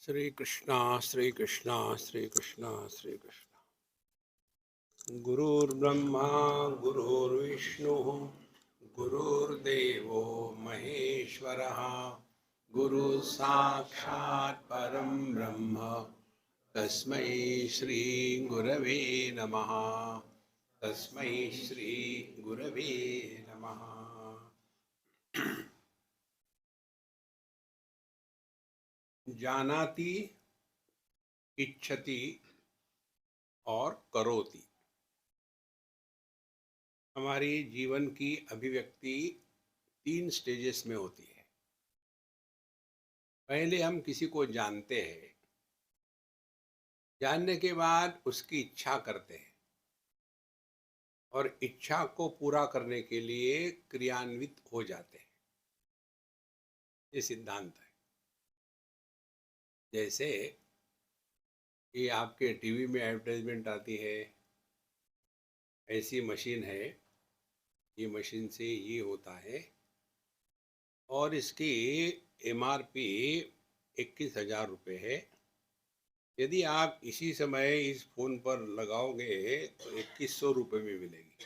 श्री कृष्णा श्री कृष्णा श्री कृष्णा श्री कृष्णा। गुरुर्ब्रह्मा गुरुर्विष्णु गुरुर्देवो महेश्वरः। गुरु साक्षात् परम ब्रह्म तस्मै श्री गुरवे नमः। तस्मै श्री गुरवे नमः। जानाति, इच्छति और करोति, हमारी जीवन की अभिव्यक्ति 3 स्टेजेस में होती है। पहले हम किसी को जानते हैं, जानने के बाद उसकी इच्छा करते हैं और इच्छा को पूरा करने के लिए क्रियान्वित हो जाते हैं। ये सिद्धांत है। जैसे ये आपके टीवी में एडवर्टाइजमेंट आती है, ऐसी मशीन है, ये मशीन से ये होता है और इसकी MRP 21,000 रुपये है। यदि आप इसी समय इस फोन पर लगाओगे तो 2100 रुपये में मिलेगी।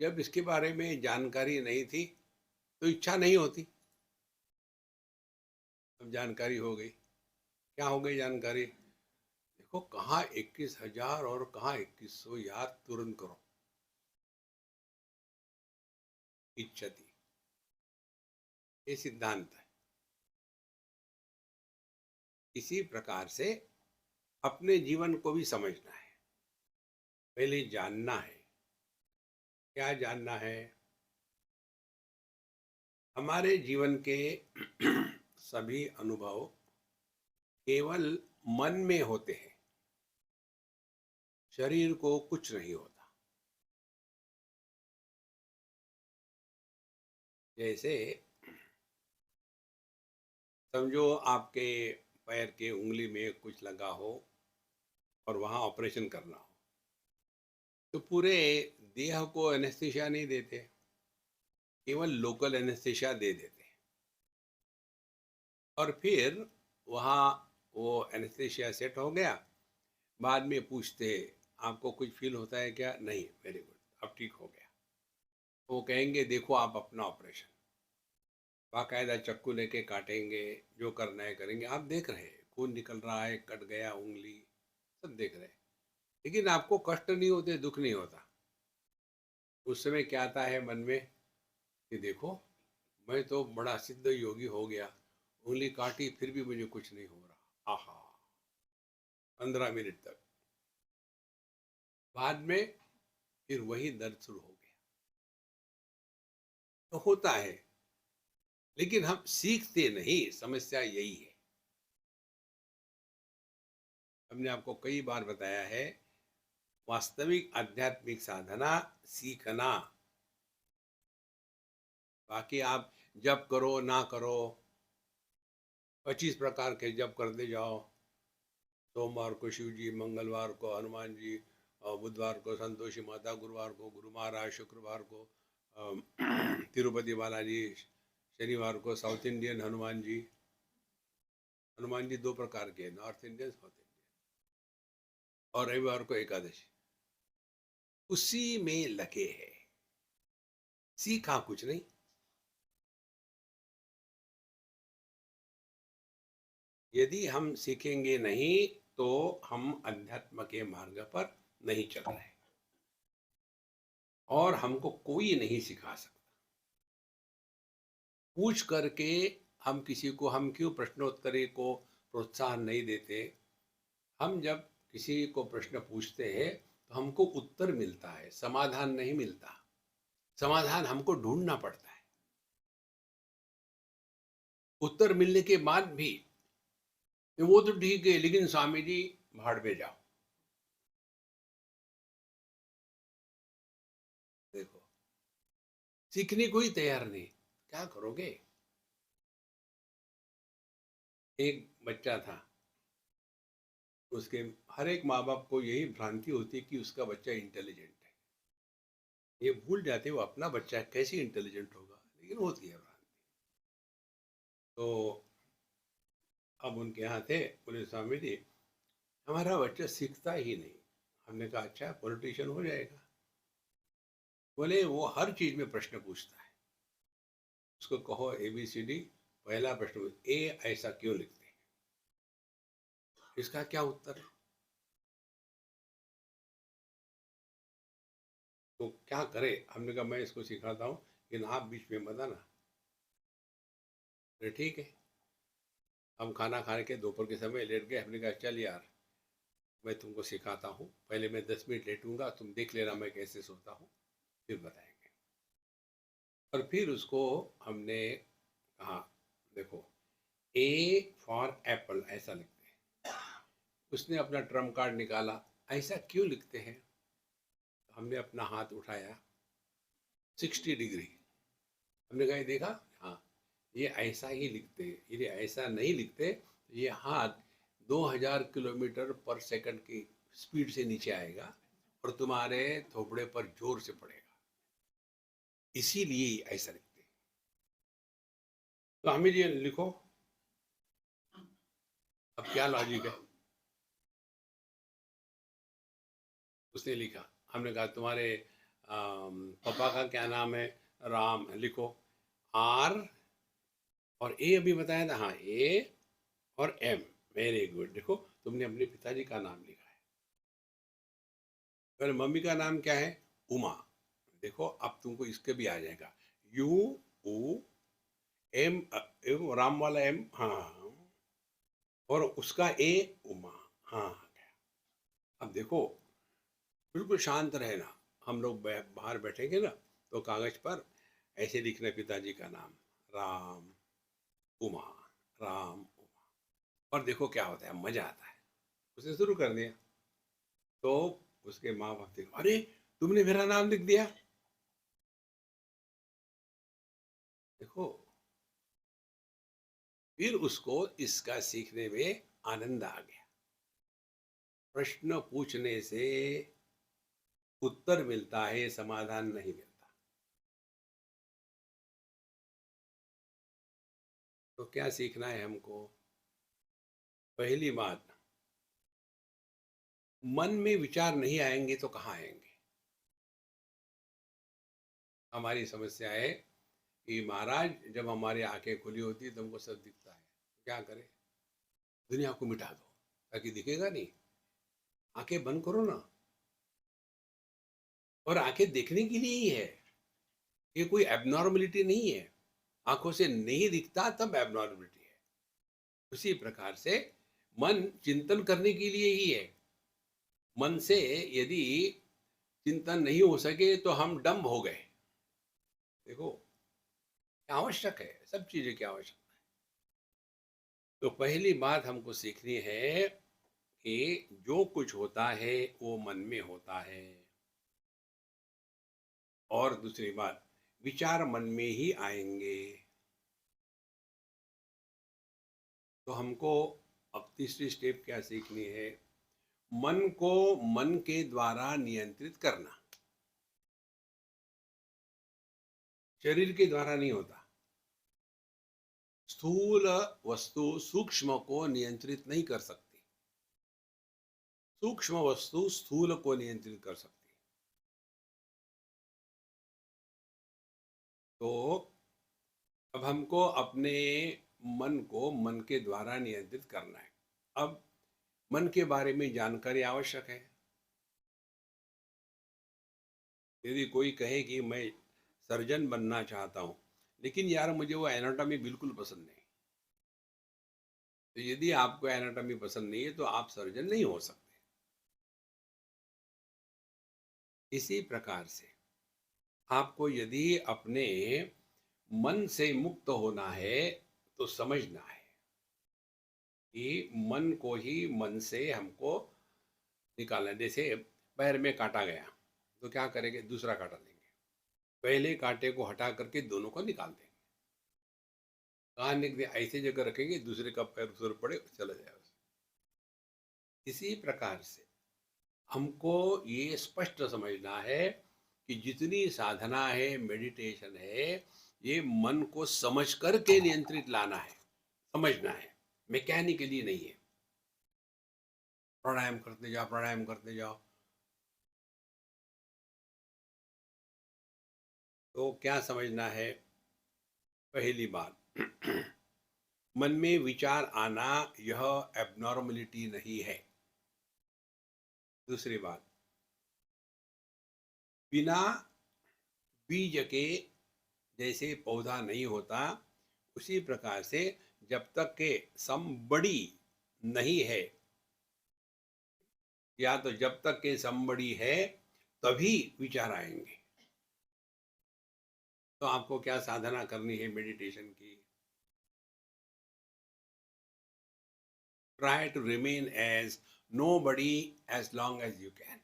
जब इसके बारे में जानकारी नहीं थी तो इच्छा नहीं होती। अब जानकारी हो गई, क्या हो गई जानकारी? देखो कहाँ 21,000 और कहाँ 2100, याद तुरंत करो। इच्छति, ये सिद्धांत है। इसी प्रकार से अपने जीवन को भी समझना है। पहले जानना है। क्या जानना है? हमारे जीवन के सभी अनुभव केवल मन में होते हैं, शरीर को कुछ नहीं होता। जैसे समझो आपके पैर के उंगली में कुछ लगा हो और वहाँ ऑपरेशन करना हो, तो पूरे देह को एनेस्थीसिया नहीं देते, केवल लोकल एनेस्थीसिया दे देते हैं। और फिर वहाँ वो एनेस्थीसिया सेट हो गया, बाद में पूछते आपको कुछ फील होता है क्या? नहीं, वेरी गुड, अब ठीक हो गया। वो कहेंगे देखो आप अपना ऑपरेशन, बाकायदा चाकू लेके काटेंगे, जो करना है करेंगे। आप देख रहे हैं खून निकल रहा है, कट गया उंगली, सब देख रहे हैं, लेकिन आपको कष्ट नहीं होते, दुख नहीं होता। उस समय क्या आता है मन में कि देखो मैं तो बड़ा सिद्ध योगी हो गया, उंगली काटी फिर भी मुझे कुछ नहीं हो रहा। आहा, 15 मिनट तक, बाद में फिर वही दर्द शुरू हो गया। तो होता है, लेकिन हम सीखते नहीं, समस्या यही है। हमने आपको कई बार बताया है, वास्तविक आध्यात्मिक साधना सीखना। बाकी आप जप करो ना करो, 25 प्रकार के जप करते जाओ। सोमवार को शिव जी, मंगलवार को हनुमान जी, और बुधवार को संतोषी माता, गुरुवार को गुरु महाराज, शुक्रवार को तिरुपति बालाजी, शनिवार को साउथ इंडियन हनुमान जी। हनुमान जी 2 प्रकार के, नॉर्थ इंडियन, साउथ इंडियन, और रविवार को एकादशी। उसी में लगे हैं, सीखा कुछ नहीं। यदि हम सीखेंगे नहीं तो हम अध्यात्म के मार्ग पर नहीं चल रहे, और हमको कोई नहीं सिखा सकता। पूछ करके हम किसी को, हम क्यों प्रश्नोत्तरी को प्रोत्साहन नहीं देते? हम जब किसी को प्रश्न पूछते हैं तो हमको उत्तर मिलता है, समाधान नहीं मिलता। समाधान हमको ढूंढना पड़ता है। उत्तर मिलने के बाद भी वो तो ठीक है, लेकिन स्वामी जी भाड़ में जाओ। देखो, सीखने को ही तैयार नहीं, क्या करोगे? एक बच्चा था, उसके हर एक माँ बाप को यही भ्रांति होती है कि उसका बच्चा इंटेलिजेंट है। ये भूल जाते वो अपना बच्चा कैसे इंटेलिजेंट होगा, लेकिन होती है भ्रांति। तो अब उनके यहाँ थे, बोले स्वामी जी हमारा बच्चा सीखता ही नहीं। हमने कहा अच्छा पॉलिटिशियन हो जाएगा। बोले वो हर चीज में प्रश्न पूछता है, उसको कहो ABCD, पहला प्रश्न ए ऐसा क्यों लिखते हैं, इसका क्या उत्तर है? तो क्या करे? हमने कहा मैं इसको सिखाता हूँ लेकिन आप बीच में मत आना। ठीक है। हम खाना खाने के दोपहर के समय लेट गए। हमने कहा चल यार मैं तुमको सिखाता हूँ, पहले मैं 10 मिनट लेटूंगा, तुम देख लेना मैं कैसे सोता हूँ, फिर बताएंगे। और फिर उसको हमने कहा देखो A फॉर एप्पल ऐसा लिखते हैं। उसने अपना ट्रम्प कार्ड निकाला, ऐसा क्यों लिखते हैं? हमने अपना हाथ उठाया 60 डिग्री। हमने कहा देखा, हाँ ये ऐसा ही लिखते हैं, ये ऐसा नहीं लिखते। ये हाथ 2000 किलोमीटर पर सेकंड की स्पीड से नीचे आएगा और तुम्हारे थोपड़े पर जोर से पड़ेगा, इसीलिए ऐसा लिखते हैं। तो हमें ये लिखो, अब क्या लॉजिक है? उसने लिखा। हमने कहा तुम्हारे पापा का क्या नाम है? राम। लिखो R और A अभी बताया था, हाँ A और M। Very good. देखो तुमने अपने पिताजी का नाम लिखा है। अगर मम्मी का नाम क्या है? उमा। देखो अब तुमको इसके भी आ जाएगा, U U M, राम वाला M, हाँ, और उसका A, उमा, हाँ। अब देखो बिल्कुल शांत रहना। हम लोग बाहर बैठेंगे ना तो कागज पर ऐसे लिखना पिताजी का नाम, राम उमा, राम उमा। और देखो क्या होता है, मजा आता है। उसने शुरू कर दिया तो उसके माँ बाप देखो, अरे तुमने मेरा नाम लिख दिया। देखो फिर उसको इसका सीखने में आनंद आ गया। प्रश्न पूछने से उत्तर मिलता है, समाधान नहीं मिलता। तो क्या सीखना है हमको? पहली बात, मन में विचार नहीं आएंगे तो कहाँ आएंगे? हमारी समस्या है कि महाराज जब हमारी आंखें खुली होती है तो हमको सब दिखता है, क्या करें? दुनिया को मिटा दो ताकि दिखेगा नहीं। आंखें बंद करो ना। और आंखें देखने के लिए ही है, ये कोई एबनॉर्मलिटी नहीं है। आंखों से नहीं दिखता तब एबनॉर्मलिटी है। उसी प्रकार से मन चिंतन करने के लिए ही है। मन से यदि चिंतन नहीं हो सके तो हम डम्ब हो गए। देखो क्या आवश्यक है, सब चीजें क्या आवश्यक है। तो पहली बात हमको सीखनी है कि जो कुछ होता है वो मन में होता है। और दूसरी बात, विचार मन में ही आएंगे। तो हमको अब तीसरी स्टेप क्या सीखनी है? मन को मन के द्वारा नियंत्रित करना, शरीर के द्वारा नहीं होता। स्थूल वस्तु सूक्ष्म को नियंत्रित नहीं कर सकती, सूक्ष्म वस्तु स्थूल को नियंत्रित कर सकती। तो अब हमको अपने मन को मन के द्वारा नियंत्रित करना है। अब मन के बारे में जानकारी आवश्यक है। यदि कोई कहे कि मैं सर्जन बनना चाहता हूँ लेकिन यार मुझे वो एनाटॉमी बिल्कुल पसंद नहीं, तो यदि आपको एनाटॉमी पसंद नहीं है तो आप सर्जन नहीं हो सकते। इसी प्रकार से आपको यदि अपने मन से मुक्त होना है तो समझना है कि मन को ही मन से हमको निकालना है। जैसे पैर में काटा गया तो क्या करेंगे? दूसरा काटा लेंगे, पहले कांटे को हटा करके दोनों को निकाल देंगे। कहाँ निकले? ऐसी जगह रखेंगे दूसरे का पैर उस पड़े चला जाए। इसी प्रकार से हमको ये स्पष्ट समझना है कि जितनी साधना है, मेडिटेशन है, ये मन को समझ करके नियंत्रित लाना है, समझना है। मैकेनिकली नहीं है। प्राणायाम करते जाओ, प्राणायाम करते जाओ। तो क्या समझना है? पहली बात, मन में विचार आना यह एबनॉर्मलिटी नहीं है। दूसरी बात, बिना बीज के जैसे पौधा नहीं होता, उसी प्रकार से जब तक के समबड़ी नहीं है, या तो जब तक के समबड़ी है तभी विचार आएंगे। तो आपको क्या साधना करनी है मेडिटेशन की? Try to remain as nobody as long as you can.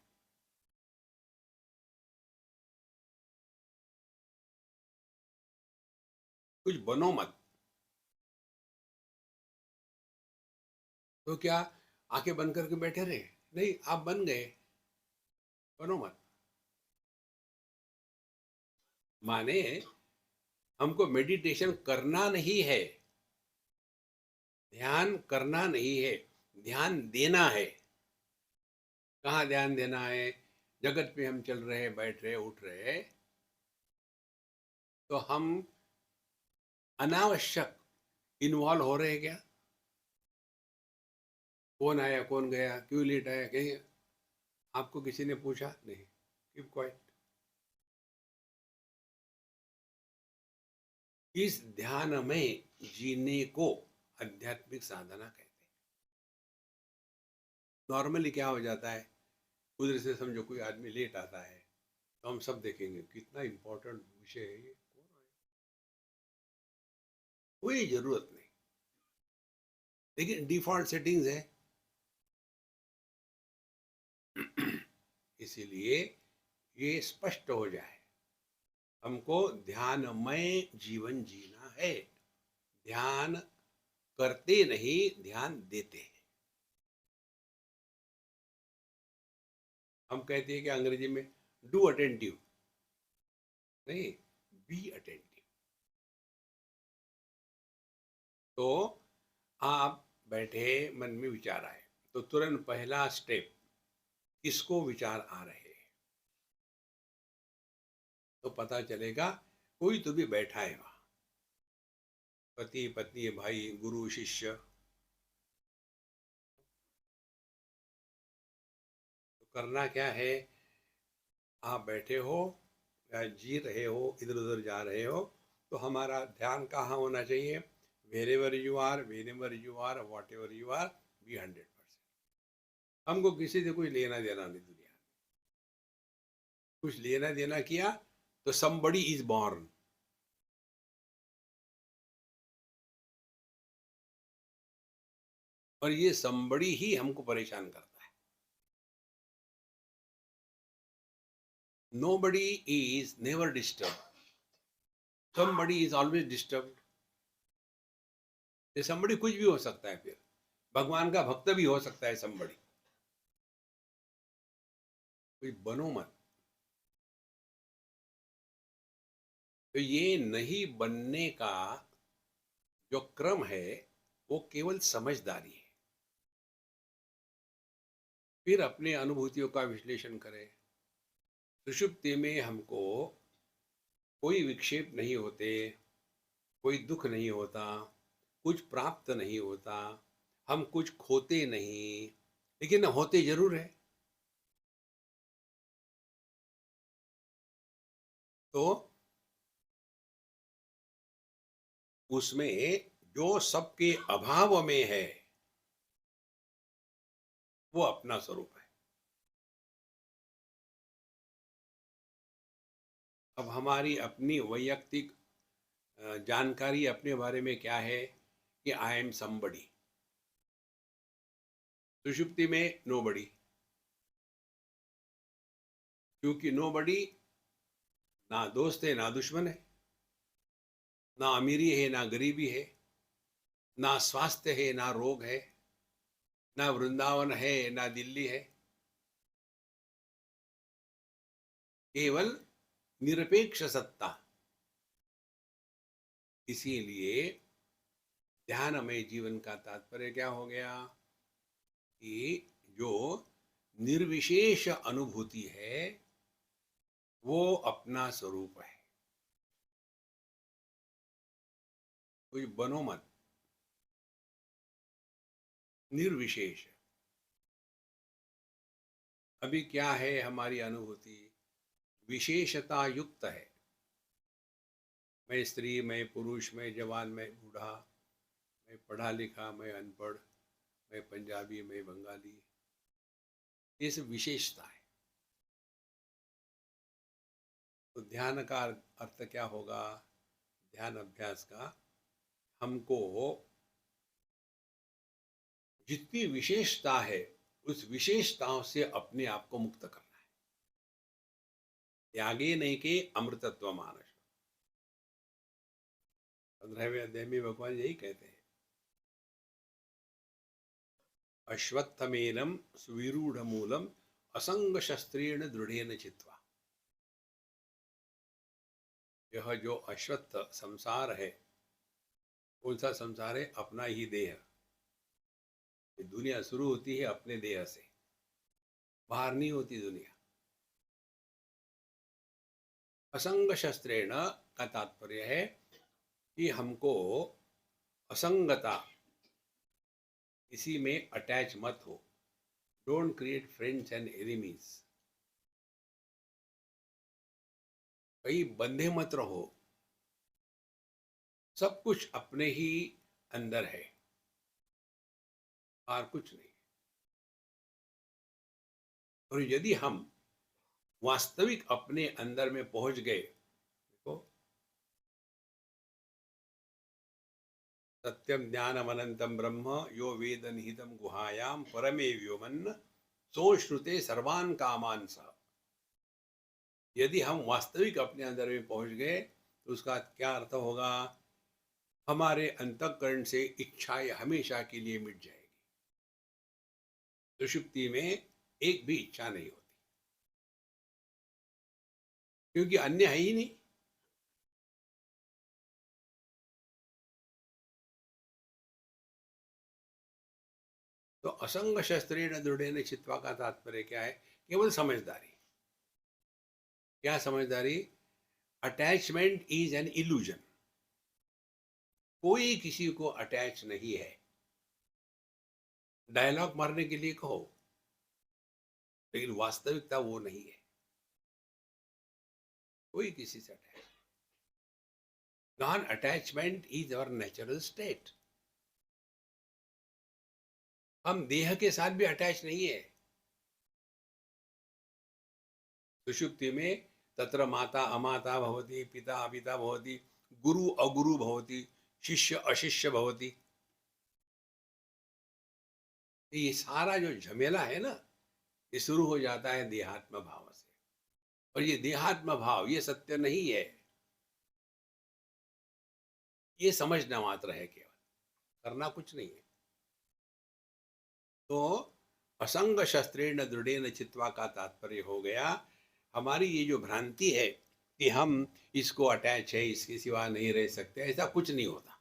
कुछ बनो मत। तो क्या आंखें बंद करके बैठे रहे? नहीं, आप बन गए, बनो मत। माने हमको मेडिटेशन करना नहीं है, ध्यान करना नहीं है, ध्यान देना है। कहाँ ध्यान देना है? जगत पे हम चल रहे, बैठ रहे, उठ रहे, तो हम अनावश्यक इन्वॉल्व हो रहे हैं क्या? कौन आया, कौन गया, क्यों लेट आया, कहीं आपको किसी ने पूछा? नहीं। Keep quiet. इस ध्यान में जीने को आध्यात्मिक साधना कहते हैं। नॉर्मली क्या हो जाता है, उधर से समझो कोई आदमी लेट आता है तो हम सब देखेंगे कितना इंपॉर्टेंट विषय है ये, कौन आया? कोई जरूरत नहीं, लेकिन डिफॉल्ट सेटिंग्स है। इसीलिए ये स्पष्ट हो जाए, हमको ध्यानमय जीवन जीना है। ध्यान करते नहीं, ध्यान देते हैं। हम कहते हैं कि अंग्रेजी में डू अटेंटिव, नहीं, बी अटेंटिव। तो आप बैठे, मन में विचार आए तो तुरंत पहला स्टेप, किसको विचार आ रहे हैं? तो पता चलेगा कोई तो भी बैठा है वहां, पति पत्नी, भाई, गुरु, शिष्य। तो करना क्या है? आप बैठे हो या जी रहे हो, इधर उधर जा रहे हो, तो हमारा ध्यान कहाँ होना चाहिए? Wherever you are, whenever you are, whatever you are, be 100%। हमको किसी से कुछ लेना देना नहीं दुनिया में। कुछ लेना देना किया तो समबडी इज बॉर्न। और ये समबडी ही हमको परेशान करता है। Nobody is never disturbed. Somebody is always disturbed. ये somebody कुछ भी हो सकता है, फिर भगवान का भक्त भी हो सकता है somebody। कोई बनो मत। तो ये नहीं बनने का जो क्रम है वो केवल समझदारी है। फिर अपने अनुभूतियों का विश्लेषण करें। सुषुप्ति में हमको कोई विक्षेप नहीं होते, कोई दुख नहीं होता, कुछ प्राप्त नहीं होता, हम कुछ खोते नहीं, लेकिन होते जरूर है। तो उसमें जो सबके अभाव में है वो अपना स्वरूप है। अब हमारी अपनी वैयक्तिक जानकारी अपने बारे में क्या है कि आई एम समबडी। सुषुप्ति में नोबडी, क्योंकि नोबडी ना दोस्त है ना दुश्मन है, ना अमीरी है ना गरीबी है, ना स्वास्थ्य है ना रोग है, ना वृंदावन है ना दिल्ली है, केवल निरपेक्ष सत्ता। इसीलिए ध्यानमय जीवन का तात्पर्य क्या हो गया कि जो निर्विशेष अनुभूति है वो अपना स्वरूप है। कुछ बनो मत, निर्विशेष। अभी क्या है हमारी अनुभूति? विशेषता युक्त है। मैं स्त्री, मैं पुरुष, मैं जवान, मैं बूढ़ा, मैं पढ़ा लिखा, मैं अनपढ़, मैं पंजाबी, मैं बंगाली, ये सब विशेषता है। तो ध्यान का अर्थ क्या होगा? ध्यान अभ्यास का हमको जितनी विशेषता है उस विशेषताओं से अपने आप को मुक्त करना है। त्यागे नहीं के अमृतत्व मानस। 15वें अध्याय में भगवान यही कहते हैं, अश्वत्थमेनम सुविरूढ़ मूलम असंग शस्त्रेण दृढ़ेन चित्वा। यह जो अश्वत्थ संसार है, कौन सा संसार है? अपना ही देह। दुनिया शुरू होती है अपने देह से, बाहर नहीं होती दुनिया। असंग शस्त्रेण का तात्पर्य है कि हमको असंगता, इसी में अटैच मत हो। Don't create friends and enemies. कहीं बंधे मत रहो। सब कुछ अपने ही अंदर है और कुछ नहीं। और यदि हम वास्तविक अपने अंदर में पहुंच गए, देखो, सत्यम ज्ञानम अनंतम ब्रह्म यो वेद निहितम गुहायाम परमे व्योमन सोश्रुते सर्वान कामान स। यदि हम वास्तविक अपने अंदर में पहुंच गए तो उसका क्या अर्थ होगा? हमारे अंतःकरण से इच्छाएं हमेशा के लिए मिट जाएगी। सुषुप्ति में एक भी इच्छा नहीं होती, क्योंकि अन्य है ही नहीं। तो असंग शस्त्रेण दृढ़ेन चित्वा का तात्पर्य क्या है? केवल समझदारी। क्या समझदारी? Attachment is an illusion. कोई किसी को अटैच नहीं है। डायलॉग मारने के लिए कहो, लेकिन वास्तविकता वो नहीं है। कोई किसी से attach. Non attachment is our natural state. हम देह के साथ भी अटैच नहीं है। सुषुप्ति में तत्र माता अमाता भवति, पिता अपिता भवति, गुरु अगुरु भवति, शिष्य अशिष्य भवति। ये सारा जो झमेला है ना, ये शुरू हो जाता है देहात्म भाव से। और ये देहात्म भाव ये सत्य नहीं है, ये समझना मात्र है, केवल करना कुछ नहीं है। तो असंग शस्त्रेण दृढ़ेन चित्वा का तात्पर्य हो गया, हमारी ये जो भ्रांति है कि हम इसको अटैच है, इसके सिवा नहीं रह सकते, ऐसा कुछ नहीं होता।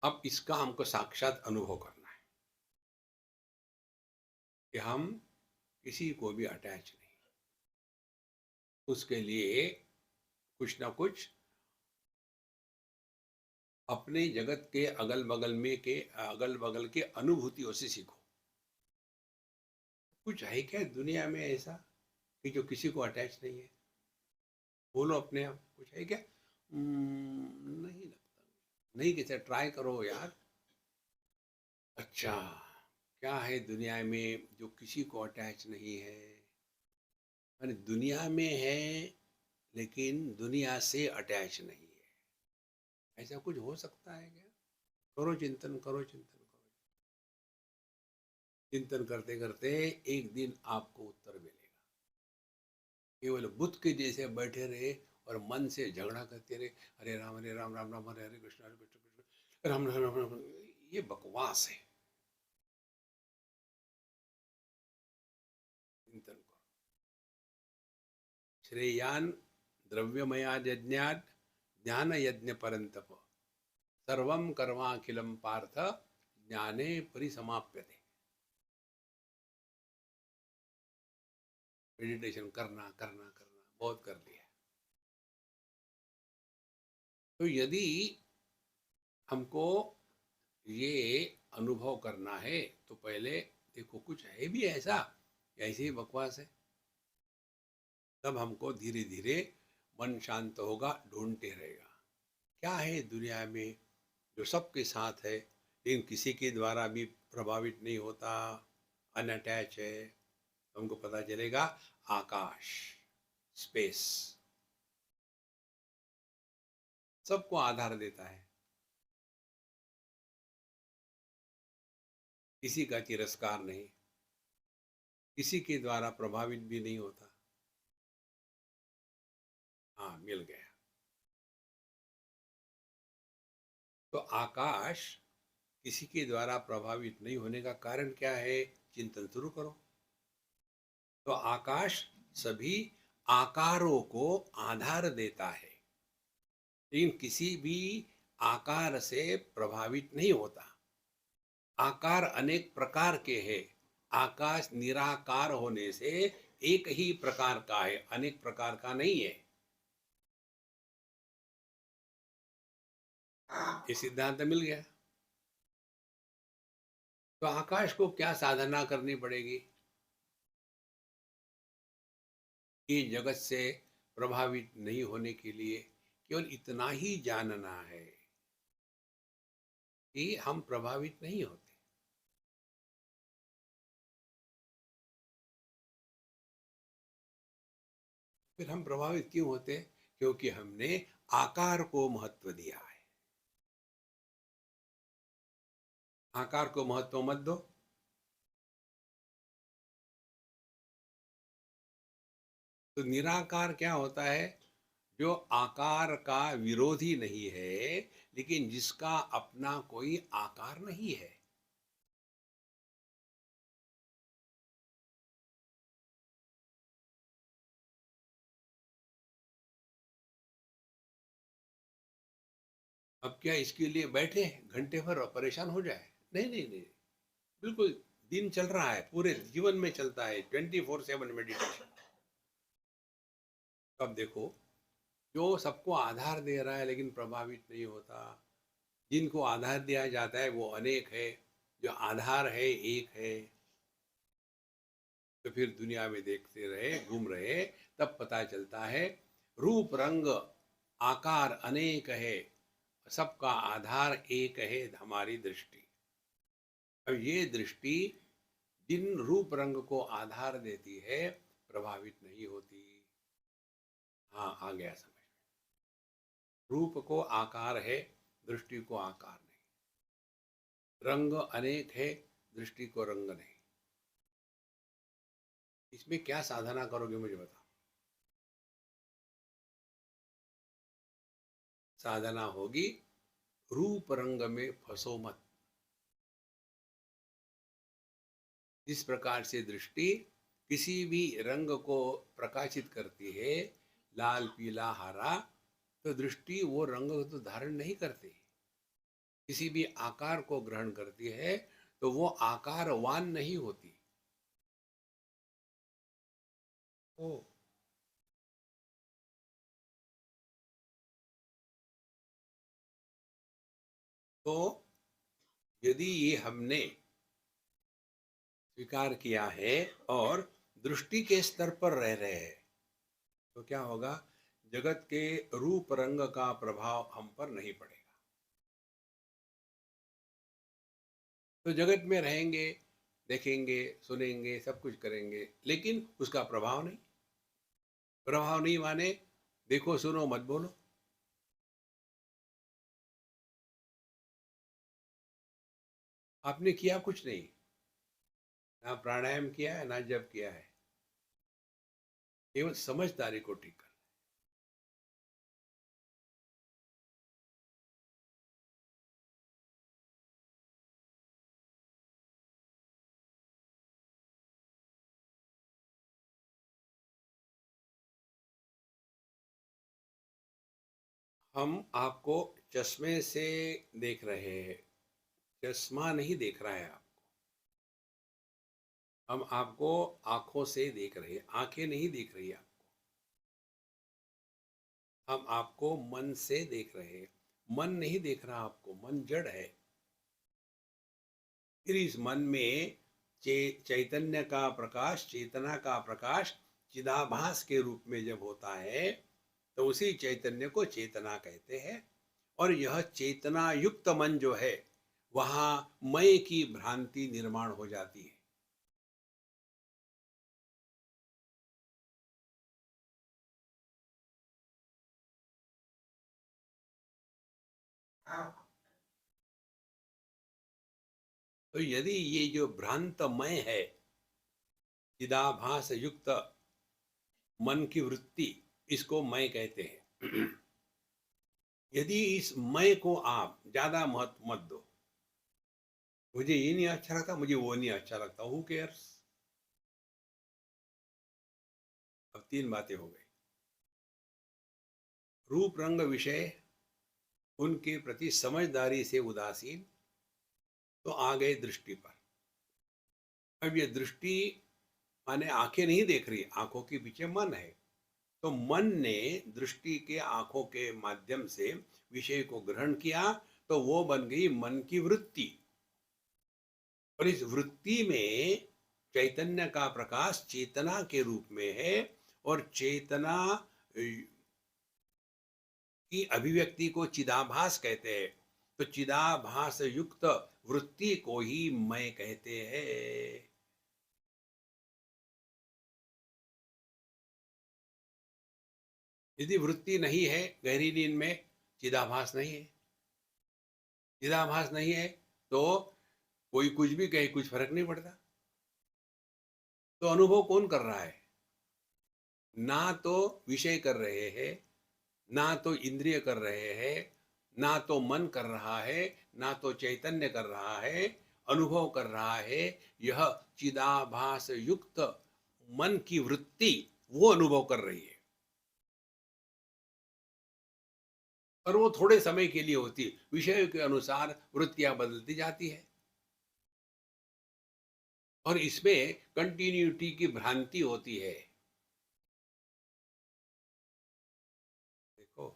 अब इसका हमको साक्षात अनुभव करना है कि हम किसी को भी अटैच नहीं। उसके लिए कुछ ना कुछ अपने जगत के अगल बगल के अनुभूतियों से सीखो। कुछ है क्या दुनिया में ऐसा कि जो किसी को अटैच नहीं है? बोलो अपने आप, कुछ है क्या? नहीं लगता। नहीं, कैसे? ट्राई करो यार। अच्छा, क्या है दुनिया में जो किसी को अटैच नहीं है? अरे दुनिया में है, लेकिन दुनिया से अटैच नहीं है। ऐसा कुछ हो सकता है क्या? करो चिंतन, करो चिंतन, करो चिंतन। करते करते एक दिन आपको उत्तर मिलेगा। केवल बुद्ध के जैसे बैठे रहे और मन से झगड़ा करते रहे, हरे राम राम राम हरे हरे कृष्ण कृष्ण राम राम राम राम, ये बकवास है। चिंतन करो। श्रेयान द्रव्यमयाद यज्ञात ज्ञान यज्ञ परंतप सर्वम कर्माखिलम पार्थ ज्ञाने परिसमाप्यते। मेडिटेशन करना करना करना बहुत कर लिया। तो यदि हमको ये अनुभव करना है तो पहले देखो कुछ है भी ऐसा, ऐसे ही बकवास है। तब हमको धीरे धीरे मन शांत होगा, ढूंढते रहेगा क्या है दुनिया में जो सबके साथ है लेकिन किसी के द्वारा भी प्रभावित नहीं होता, अनअटैच है। हमको पता चलेगा आकाश, स्पेस सबको आधार देता है, किसी का तिरस्कार नहीं, किसी के द्वारा प्रभावित भी नहीं होता। हाँ, मिल गया। तो आकाश किसी के द्वारा प्रभावित नहीं होने का कारण क्या है, चिंतन शुरू करो। तो आकाश सभी आकारों को आधार देता है लेकिन किसी भी आकार से प्रभावित नहीं होता। आकार अनेक प्रकार के हैं। आकाश निराकार होने से एक ही प्रकार का है, अनेक प्रकार का नहीं है। ये सिद्धांत मिल गया। तो आकाश को क्या साधना करनी पड़ेगी कि जगत से प्रभावित नहीं होने के लिए? केवल इतना ही जानना है कि हम प्रभावित नहीं होते। फिर हम प्रभावित क्यों होते? क्योंकि हमने आकार को महत्व दिया है। आकार को महत्व मत दो। तो निराकार क्या होता है? जो आकार का विरोधी नहीं है लेकिन जिसका अपना कोई आकार नहीं है। अब क्या इसके लिए बैठे घंटे भर और परेशान हो जाए? नहीं नहीं नहीं, बिल्कुल। दिन चल रहा है, पूरे जीवन में चलता है 24/7 मेडिटेशन। अब देखो, जो सबको आधार दे रहा है लेकिन प्रभावित नहीं होता, जिनको आधार दिया जाता है वो अनेक है, जो आधार है एक है। तो फिर दुनिया में देखते रहे, घूम रहे, तब पता चलता है रूप रंग आकार अनेक है, सबका आधार एक है, हमारी दृष्टि। अब ये दृष्टि जिन रूप रंग को आधार देती है प्रभावित नहीं होती। हाँ, आ गया समझ में। रूप को आकार है, दृष्टि को आकार नहीं। रंग अनेक है, दृष्टि को रंग नहीं। इसमें क्या साधना करोगे मुझे बताओ। साधना होगी रूप रंग में फंसो मत। जिस प्रकार से दृष्टि किसी भी रंग को प्रकाशित करती है, लाल पीला हरा, तो दृष्टि वो रंग तो धारण नहीं करती। किसी भी आकार को ग्रहण करती है तो वो आकारवान नहीं होती। ओ, तो यदि ये हमने स्वीकार किया है और दृष्टि के स्तर पर रह रहे हैं तो क्या होगा? जगत के रूप रंग का प्रभाव हम पर नहीं पड़ेगा। तो जगत में रहेंगे, देखेंगे, सुनेंगे, सब कुछ करेंगे लेकिन उसका प्रभाव नहीं। प्रभाव नहीं माने देखो सुनो मत बोलो। आपने किया कुछ नहीं, ना प्राणायाम किया है ना जप किया है, केवल समझदारी को ठीक कर। हम आपको चश्मे से देख रहे हैं, चश्मा नहीं देख रहा है आपको। हम आपको आंखों से देख रहे हैं, आंखें नहीं देख रही आपको। हम आपको मन से देख रहे हैं, मन नहीं देख रहा आपको, मन जड़ है। फिर इस मन में चैतन्य का प्रकाश, चेतना का प्रकाश चिदाभास के रूप में जब होता है, तो उसी चैतन्य को चेतना कहते हैं। और यह चेतना युक्त मन जो है, वहां मय की भ्रांति निर्माण हो जाती है। तो यदि ये जो भ्रांतमय है, चिदाभास युक्त मन की वृत्ति, इसको मय कहते हैं। यदि इस मय को आप ज्यादा महत्व मत दो, मुझे ये नहीं अच्छा लगता, मुझे वो नहीं अच्छा लगता, हु केयर्स। अब तीन बातें हो गई। रूप रंग विषय उनके प्रति समझदारी से उदासीन, तो आ गए दृष्टि पर। अब ये दृष्टि माने आंखें नहीं देख रही, आंखों के पीछे मन है। तो मन ने दृष्टि के आंखों के माध्यम से विषय को ग्रहण किया, तो वो बन गई मन की वृत्ति। और इस वृत्ति में चैतन्य का प्रकाश चेतना के रूप में है। और चेतना की अभिव्यक्ति को चिदाभास कहते हैं। तो चिदाभास युक्त वृत्ति को ही मैं कहते हैं। यदि वृत्ति नहीं है गहरी नींद में, चिदाभास नहीं है, चिदाभास नहीं है, तो कोई कुछ भी कहे, कुछ फर्क नहीं पड़ता। तो अनुभव कौन कर रहा है? ना तो विषय कर रहे हैं, ना तो इंद्रिय कर रहे हैं, ना तो मन कर रहा है, ना तो चैतन्य कर रहा है। अनुभव कर रहा है यह चिदाभास युक्त मन की वृत्ति, वो अनुभव कर रही है। और वो थोड़े समय के लिए होती है, विषय के अनुसार वृत्तियां बदलती जाती है। और इसमें कंटिन्यूटी की भ्रांति होती है। देखो,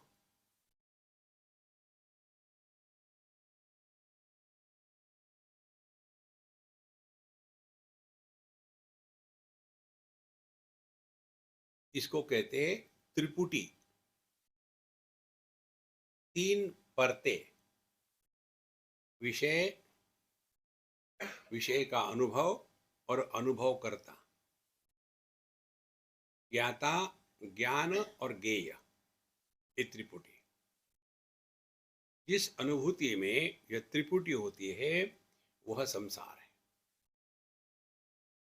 इसको कहते हैं त्रिपुटी, तीन परतें। विषय, विषय का अनुभव और अनुभव करता, ज्ञाता, ज्ञान और ज्ञेय, ये त्रिपुटी। जिस अनुभूति में यह त्रिपुटी होती है, वह संसार है।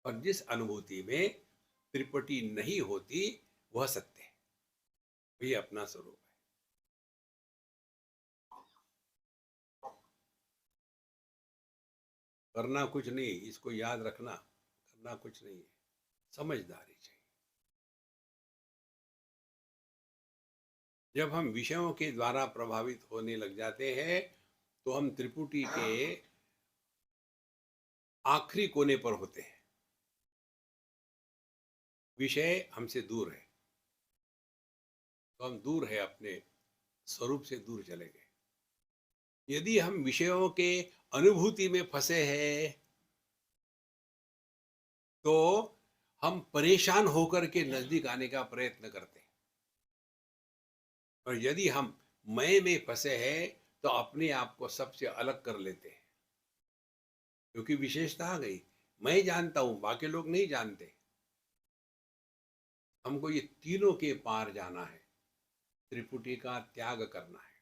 और जिस अनुभूति में त्रिपुटी नहीं होती, वह सत्य है, वही अपना स्वरूप है। करना कुछ नहीं, इसको याद रखना, करना कुछ नहीं है, समझदारी चाहिए। जब हम विषयों के द्वारा प्रभावित होने लग जाते हैं, तो हम त्रिपुटी के आखिरी कोने पर होते हैं। विषय हमसे दूर है, तो हम दूर है, अपने स्वरूप से दूर चले गए। यदि हम विषयों के अनुभूति में फंसे हैं, तो हम परेशान होकर के नजदीक आने का प्रयत्न करते हैं। और यदि हम मैं में फंसे हैं, तो अपने आप को सबसे अलग कर लेते हैं, क्योंकि विशेषता आ गई। मैं जानता हूं, बाकी लोग नहीं जानते। हमको ये तीनों के पार जाना है, त्रिपुटी का त्याग करना है।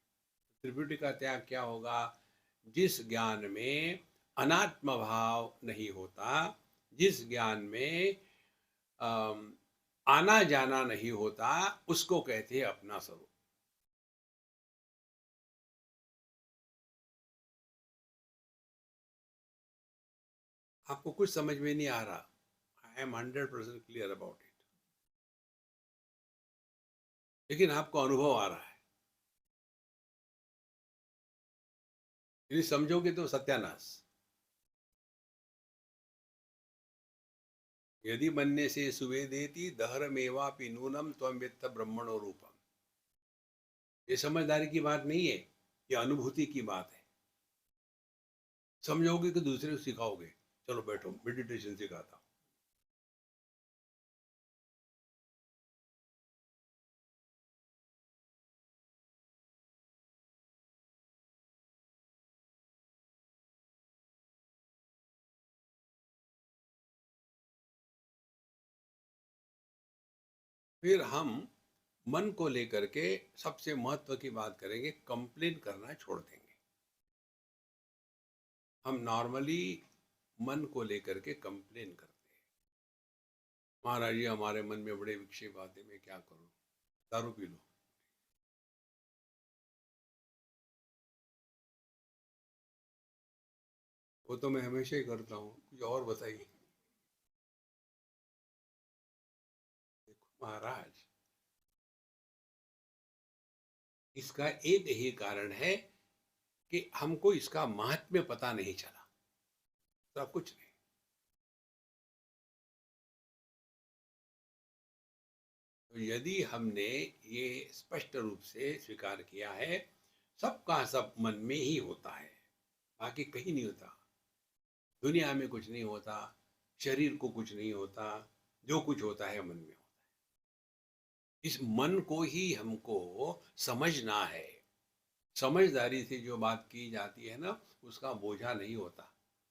त्रिपुटी का त्याग क्या होगा? जिस ज्ञान में अनात्म भाव नहीं होता, जिस ज्ञान में आना जाना नहीं होता, उसको कहते हैं अपना स्वरूप। आपको कुछ समझ में नहीं आ रहा? I am 100% clear about it, लेकिन आपको अनुभव आ रहा है। यदि समझोगे तो सत्यानाश। यदि मन्य से सुवेदेति दहरमेवापि नूनम त्वं वेत्त ब्रह्मणो रूपम। ये समझदारी की बात नहीं है, ये अनुभूति की बात है। समझोगे कि दूसरे को सिखाओगे। चलो बैठो मेडिटेशन सिखाता हूं। फिर हम मन को लेकर के सबसे महत्व की बात करेंगे, कंप्लेन करना छोड़ देंगे। हम नॉर्मली मन को लेकर के कंप्लेन करते हैं, महाराज जी हमारे मन में बड़े विक्षेप आते, मैं क्या करूं? दारू पी लो। वो तो मैं हमेशा ही करता हूँ, कुछ और बताइए। देखो महाराज, इसका एक ही कारण है कि हमको इसका महात्म्य पता नहीं चला, तो कुछ नहीं। तो यदि हमने ये स्पष्ट रूप से स्वीकार किया है, सबका सब मन में ही होता है, बाकी कहीं नहीं होता, दुनिया में कुछ नहीं होता, शरीर को कुछ नहीं होता, जो कुछ होता है मन में होता है। इस मन को ही हमको समझना है। समझदारी से जो बात की जाती है ना, उसका बोझा नहीं होता।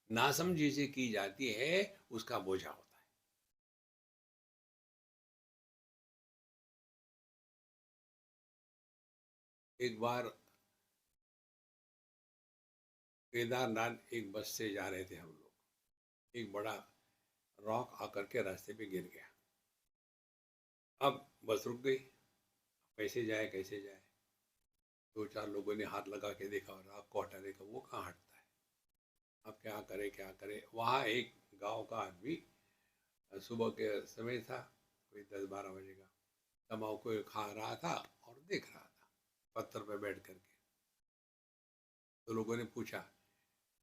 नासमझी से की जाती है, उसका बोझा होता है। एक बार केदारनाथ एक बस से जा रहे थे हम लोग, एक बड़ा रॉक आकर के रास्ते पे गिर गया। अब बस रुक गई, कैसे जाए कैसे जाए। दो चार लोगों ने हाथ लगा के देखा, रॉक को हटाने का, वो कहाँ हटता है। अब क्या करे क्या करे। वहाँ एक गांव का आदमी, सुबह के समय था, कोई 10-12 बजे का, तम्बाकू खा रहा था और देख रहा था पत्थर पे बैठ करके। तो लोगों ने पूछा,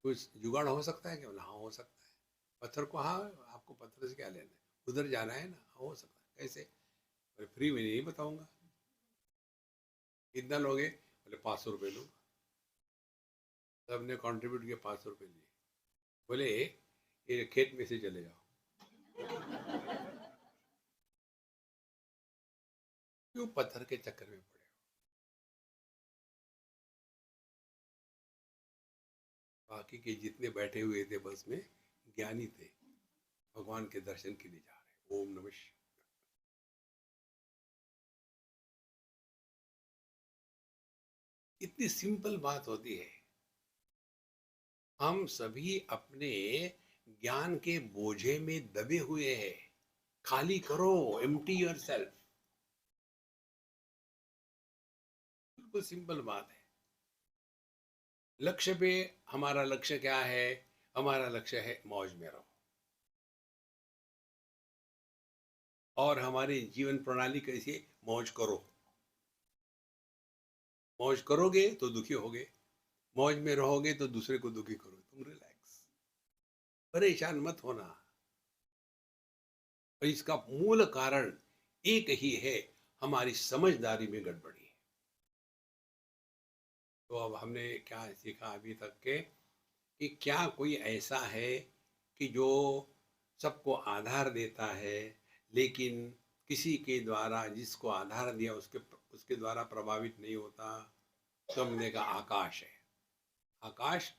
कुछ जुगाड़ हो सकता है क्या? बोला हाँ हो सकता है। पत्थर को, हाँ आपको पत्थर से क्या लेना है, उधर जाना है ना, हाँ, हो सकता है। कैसे? बोले फ्री में नहीं बताऊंगा। कितना लोगे? बोले 500 रुपये लो। सबने कंट्रीब्यूट किया, 500 रुपये लिए। बोले ये खेत में से चले जाओ। क्यों पत्थर के चक्कर में पड़े हो? बाकी के जितने बैठे हुए थे बस में, ज्ञानी थे, भगवान के दर्शन के लिए जा रहे। ओम नमः शिवाय। इतनी सिंपल बात होती है। हम सभी अपने ज्ञान के बोझे में दबे हुए हैं। खाली करो, एम्प्टी योरसेल्फ। बिल्कुल सिंपल बात है। लक्ष्य पे, हमारा लक्ष्य क्या है? हमारा लक्ष्य है मौज में रहो। और हमारी जीवन प्रणाली कैसी है? मौज करो। मौज करोगे तो दुखी होगे, मौज में रहोगे तो दूसरे को दुखी करो। तुम रिलैक्स, परेशान मत होना। और इसका मूल कारण एक ही है, हमारी समझदारी में गड़बड़ी है। तो अब हमने क्या सीखा अभी तक के, कि क्या कोई ऐसा है कि जो सबको आधार देता है, लेकिन किसी के द्वारा जिसको आधार दिया उसके उसके द्वारा प्रभावित नहीं होता? तो हमने कहा आकाश है। आकाश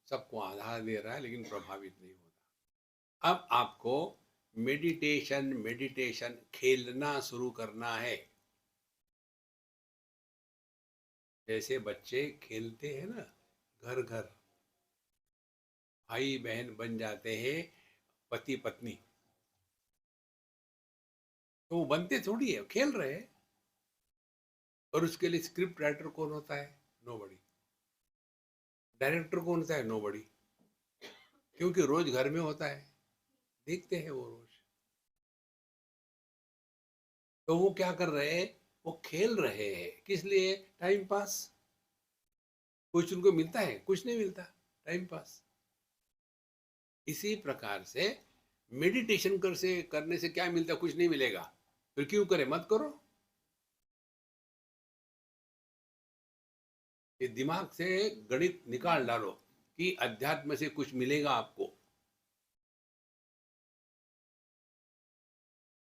सबको आधार दे रहा है लेकिन प्रभावित नहीं होता। अब आपको मेडिटेशन मेडिटेशन खेलना शुरू करना है। जैसे बच्चे खेलते हैं ना, घर घर भाई बहन बन जाते हैं, पति पत्नी, तो वो बनते थोड़ी है, खेल रहे हैं। और उसके लिए स्क्रिप्ट राइटर कौन होता है? नोबडी। डायरेक्टर कौन होता है? नोबडी। क्योंकि रोज घर में होता है, देखते हैं वो रोज। तो वो क्या कर रहे हैं? वो खेल रहे हैं। किस लिए? Time pass. कुछ उनको मिलता है? कुछ नहीं मिलता, टाइम पास। इसी प्रकार से मेडिटेशन करने से क्या मिलता है? कुछ नहीं मिलेगा, फिर क्यों करे? मत करो। ये दिमाग से गणित निकाल डालो कि अध्यात्म से कुछ मिलेगा आपको।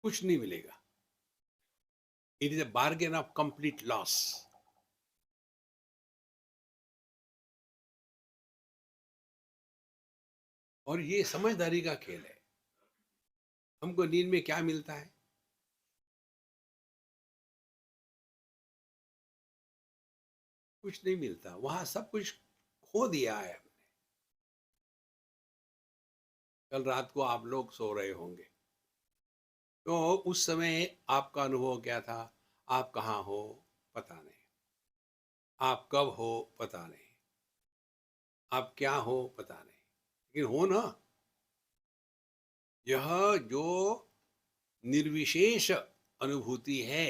कुछ नहीं मिलेगा। It is a bargain of complete loss. और ये समझदारी का खेल है। हमको नींद में क्या मिलता है? कुछ नहीं मिलता, वहां सब कुछ खो दिया है। कल रात को आप लोग सो रहे होंगे, तो उस समय आपका अनुभव क्या था? आप कहाँ हो पता नहीं, आप कब हो पता नहीं, आप क्या हो पता नहीं, लेकिन हो ना। यह जो निर्विशेष अनुभूति है,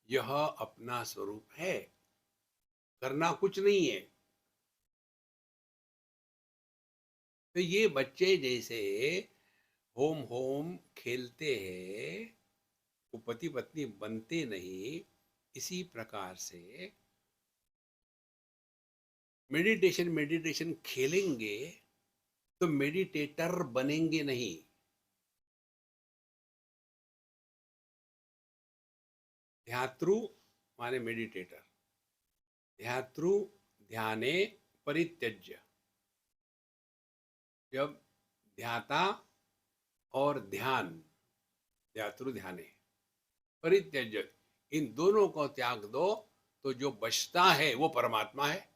यह अपना स्वरूप है। करना कुछ नहीं है। तो ये बच्चे जैसे होम होम खेलते हैं, वो पति पत्नी बनते नहीं, इसी प्रकार से मेडिटेशन मेडिटेशन खेलेंगे तो मेडिटेटर बनेंगे नहीं। ध्यातृ माने मेडिटेटर। ध्यातृ ध्याने परित्यज्य। जब ध्याता और ध्यान, ध्यातृ ध्याने परित्यज्य, इन दोनों को त्याग दो, तो जो बचता है वो परमात्मा है।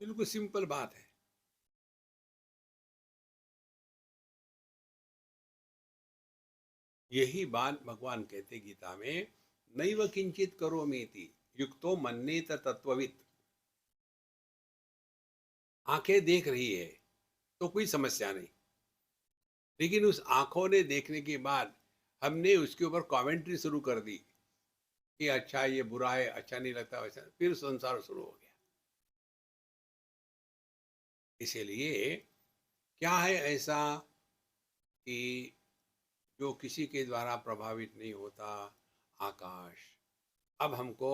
बिल्कुल सिंपल बात है। यही बात भगवान कहते गीता में, नैव किंचित करोमीति युक्तो मन्येत तत्ववित्। आंखें देख रही है तो कोई समस्या नहीं, लेकिन उस आंखों ने देखने के बाद हमने उसके ऊपर कमेंट्री शुरू कर दी कि अच्छा ये बुरा है, अच्छा नहीं लगता, वैसा, फिर संसार शुरू हो गया। इसीलिए क्या है ऐसा कि जो किसी के द्वारा प्रभावित नहीं होता? आकाश। अब हमको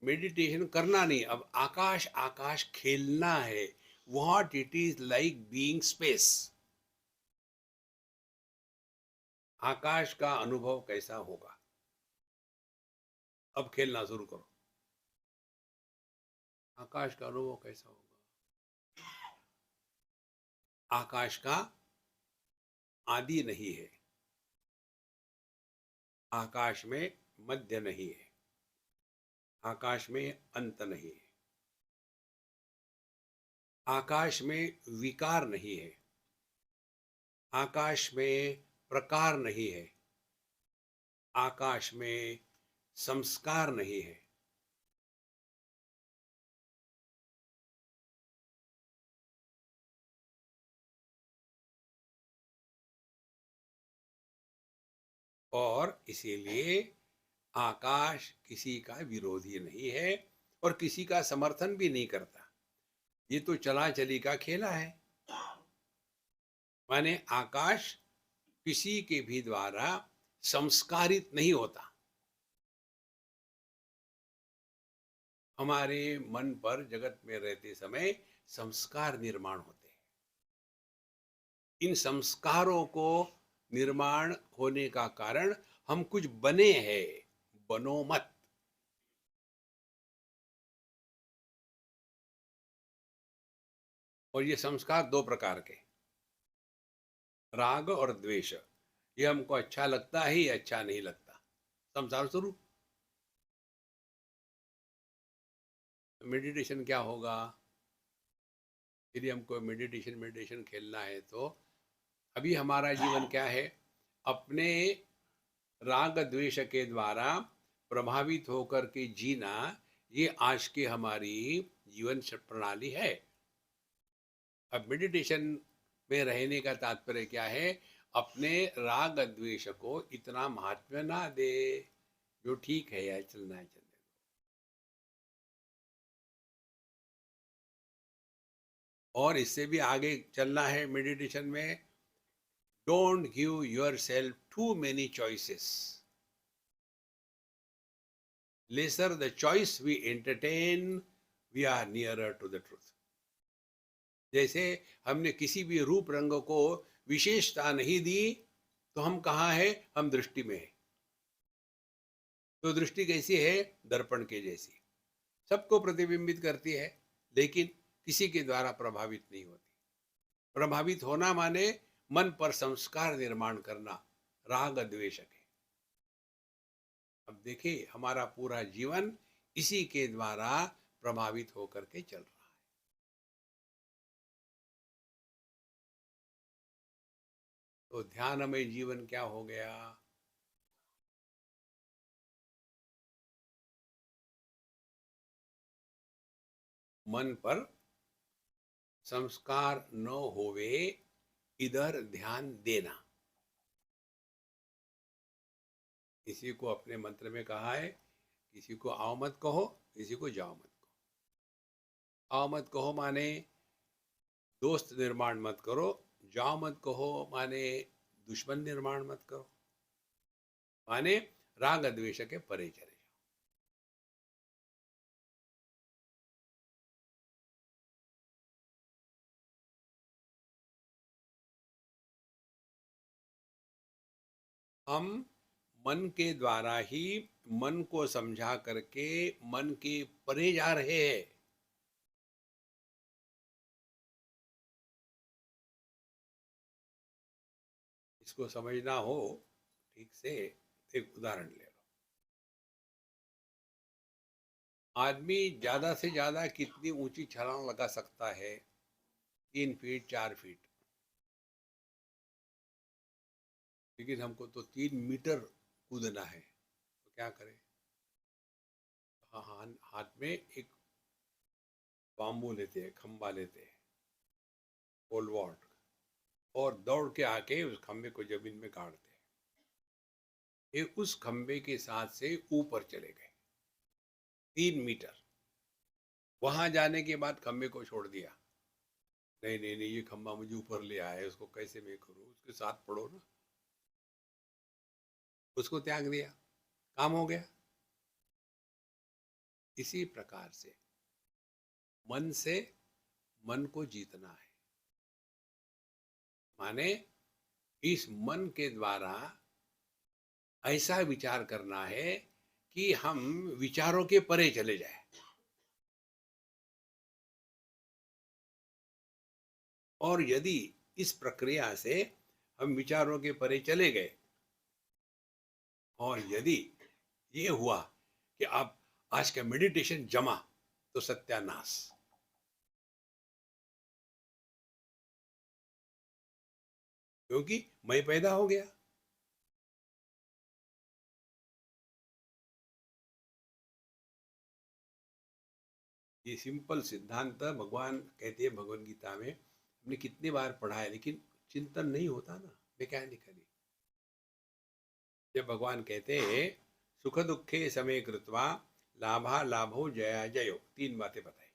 मेडिटेशन करना नहीं, अब आकाश आकाश खेलना है। What it is like being space. आकाश का अनुभव कैसा होगा? अब खेलना शुरू करो। आकाश का अनुभव कैसा होगा? आकाश का आदि नहीं है, आकाश में मध्य नहीं है, आकाश में अंत नहीं है, आकाश में विकार नहीं है, आकाश में प्रकार नहीं है, आकाश में संस्कार नहीं है। और इसीलिए आकाश किसी का विरोधी नहीं है और किसी का समर्थन भी नहीं करता। ये तो चला चली का खेला है। माने आकाश किसी के भी द्वारा संस्कारित नहीं होता। हमारे मन पर जगत में रहते समय संस्कार निर्माण होते हैं। इन संस्कारों को निर्माण होने का कारण हम कुछ बने हैं। बनो मत। और ये संस्कार दो प्रकार के, राग और द्वेष। ये हमको अच्छा लगता है, ये अच्छा नहीं लगता, संसार शुरू। मेडिटेशन क्या होगा? यदि हमको मेडिटेशन मेडिटेशन खेलना है तो अभी हमारा जीवन क्या है? अपने राग द्वेष के द्वारा प्रभावित होकर के जीना, ये आज की हमारी जीवन प्रणाली है। अब मेडिटेशन में रहने का तात्पर्य क्या है? अपने राग द्वेष को इतना महात्म्य ना दे, जो ठीक है या चलना है चलने दो। और इससे भी आगे चलना है मेडिटेशन में, don't give yourself too many choices, lesser the choice we entertain, we are nearer to the truth. जैसे हमने किसी भी रूप रंग को विशेषता नहीं दी, तो हम कहाँ है? हम दृष्टि में है। तो दृष्टि कैसी है? दर्पण के जैसी, सबको प्रतिबिंबित करती है, लेकिन किसी के द्वारा प्रभावित नहीं होती। प्रभावित होना माने मन पर संस्कार निर्माण करना, राग द्वेष है। अब देखिए, हमारा पूरा जीवन इसी के द्वारा प्रभावित होकर के चल रहा है। तो ध्यानमय जीवन क्या हो गया? मन पर संस्कार न होवे, इधर ध्यान देना। किसी को अपने मंत्र में कहा है, किसी को आओ मत कहो, किसी को जाओ मत कहो। आओ मत कहो माने दोस्त निर्माण मत करो, जाओ मत कहो माने दुश्मन निर्माण मत करो, माने राग द्वेष के परे चले जाओ। हम मन के द्वारा ही मन को समझा करके मन के परे जा रहे हैं। इसको समझना हो ठीक से, एक उदाहरण ले लो। आदमी ज्यादा से ज्यादा कितनी ऊंची छलांग लगा सकता है? 3 फीट 4 फीट। लेकिन हमको तो 3 मीटर कूदना है, तो क्या करें? हाँ हाँ, हाथ में एक बाम्बू लेते हैं, खंबा लेते हैं, पोल वॉल्ट, और दौड़ के आके उस खंबे को जमीन में गाड़ते हैं। ये उस खंबे के साथ से ऊपर चले गए 3 मीटर। वहां जाने के बाद खंबे को छोड़ दिया, नहीं नहीं नहीं, ये खंबा मुझे ऊपर ले आया है, उसको कैसे मैं करूं? उसके साथ पढ़ो ना। उसको त्याग दिया, काम हो गया। इसी प्रकार से मन से मन को जीतना है, माने इस मन के द्वारा ऐसा विचार करना है कि हम विचारों के परे चले जाए। और यदि इस प्रक्रिया से हम विचारों के परे चले गए, और यदि ये हुआ कि अब आज का मेडिटेशन जमा, तो सत्यानाश। क्योंकि मैं पैदा हो गया। ये सिंपल सिद्धांत भगवान कहते हैं भगवद गीता में, हमने कितनी बार पढ़ा है, लेकिन चिंतन नहीं होता ना, मैकेनिकली। जब भगवान कहते हैं सुख दुखे समय कृत्वा लाभा लाभो जया जयो, 3 बातें बताई।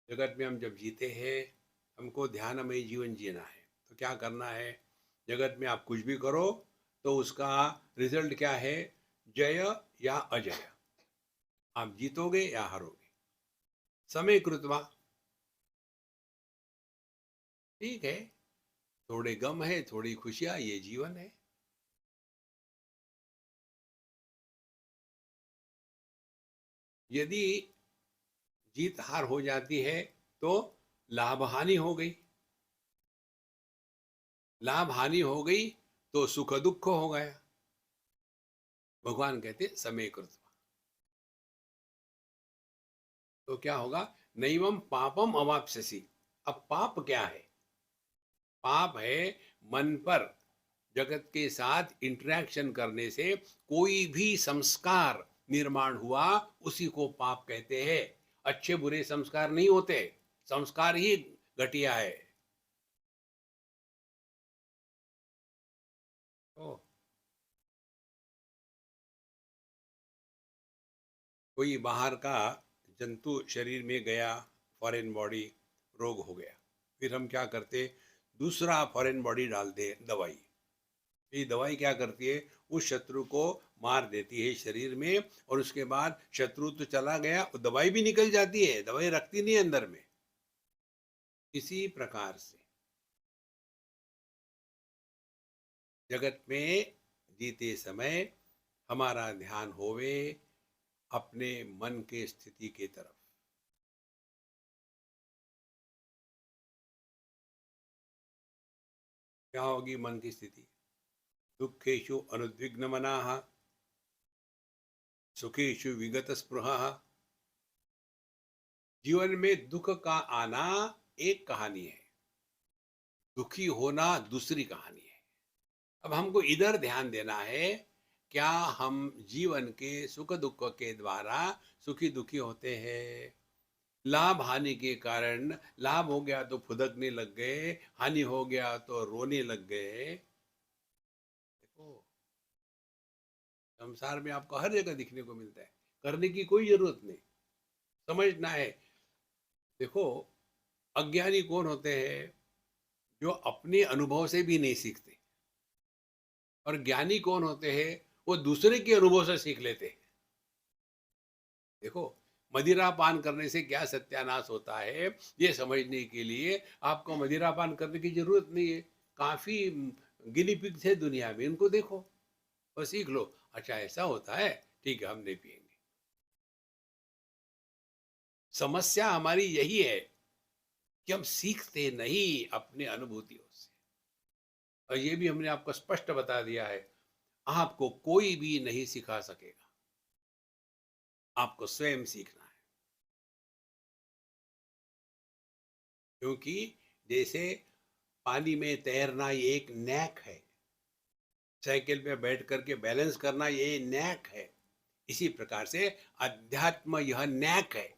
जगत में हम जब जीते हैं, हमको ध्यानमय जीवन जीना है, तो क्या करना है? जगत में आप कुछ भी करो तो उसका रिजल्ट क्या है? जय या अजय, आप जीतोगे या हारोगे। समय कृत्वा, ठीक है, थोड़े गम है, थोड़ी खुशियां, ये जीवन है। यदि जीत हार हो जाती है तो लाभ हानि हो गई, लाभ हानि हो गई तो सुख दुख हो गया। भगवान कहते समय कृत्वा, तो क्या होगा? नैवम पापम अवाप्स्यसि। अब पाप क्या है? पाप है मन पर जगत के साथ इंटरेक्शन करने से कोई भी संस्कार निर्माण हुआ, उसी को पाप कहते हैं। अच्छे बुरे संस्कार नहीं होते, संस्कार ही घटिया है। ओ, कोई बाहर का जंतु शरीर में गया, फॉरेन बॉडी, रोग हो गया, फिर हम क्या करते, दूसरा फॉरेन बॉडी डालते, दवाई। ये दवाई क्या करती है, उस शत्रु को मार देती है शरीर में, और उसके बाद शत्रु तो चला गया, दवाई भी निकल जाती है, दवाई रखती नहीं है अंदर में। इसी प्रकार से जगत में जीते समय हमारा ध्यान होवे अपने मन के स्थिति के तरफ। क्या होगी मन की स्थिति, दुखेषु अनुद्विग्न मनाः, सुखेषु विगत स्पृहः। जीवन में दुख का आना एक कहानी है, दुखी होना दूसरी कहानी है। अब हमको इधर ध्यान देना है, क्या हम जीवन के सुख दुख के द्वारा सुखी दुखी होते हैं? लाभ हानि के कारण, लाभ हो गया तो फुदकने लग गए, हानि हो गया तो रोने लग गए। देखो, संसार में आपको हर जगह दिखने को मिलता है, करने की कोई जरूरत नहीं, समझना है। देखो, अज्ञानी कौन होते हैं, जो अपने अनुभव से भी नहीं सीखते, और ज्ञानी कौन होते हैं, वो दूसरे के अनुभव से सीख लेते हैं। देखो, मदिरा पान करने से क्या सत्यानाश होता है, ये समझने के लिए आपको मदिरा पान करने की जरूरत नहीं है। काफी गिनी पिग्स है दुनिया में, इनको देखो और सीख लो, अच्छा ऐसा होता है, ठीक है हम नहीं पिएंगे। समस्या हमारी यही है कि हम सीखते नहीं अपने अनुभूतियों से। और ये भी हमने आपको स्पष्ट बता दिया है, आपको कोई भी नहीं सिखा सकेगा, आपको स्वयं सीखना है। क्योंकि जैसे पानी में तैरना ये एक नैक है, साइकिल पे बैठ करके बैलेंस करना ये नैक है, इसी प्रकार से अध्यात्म यह नैक है।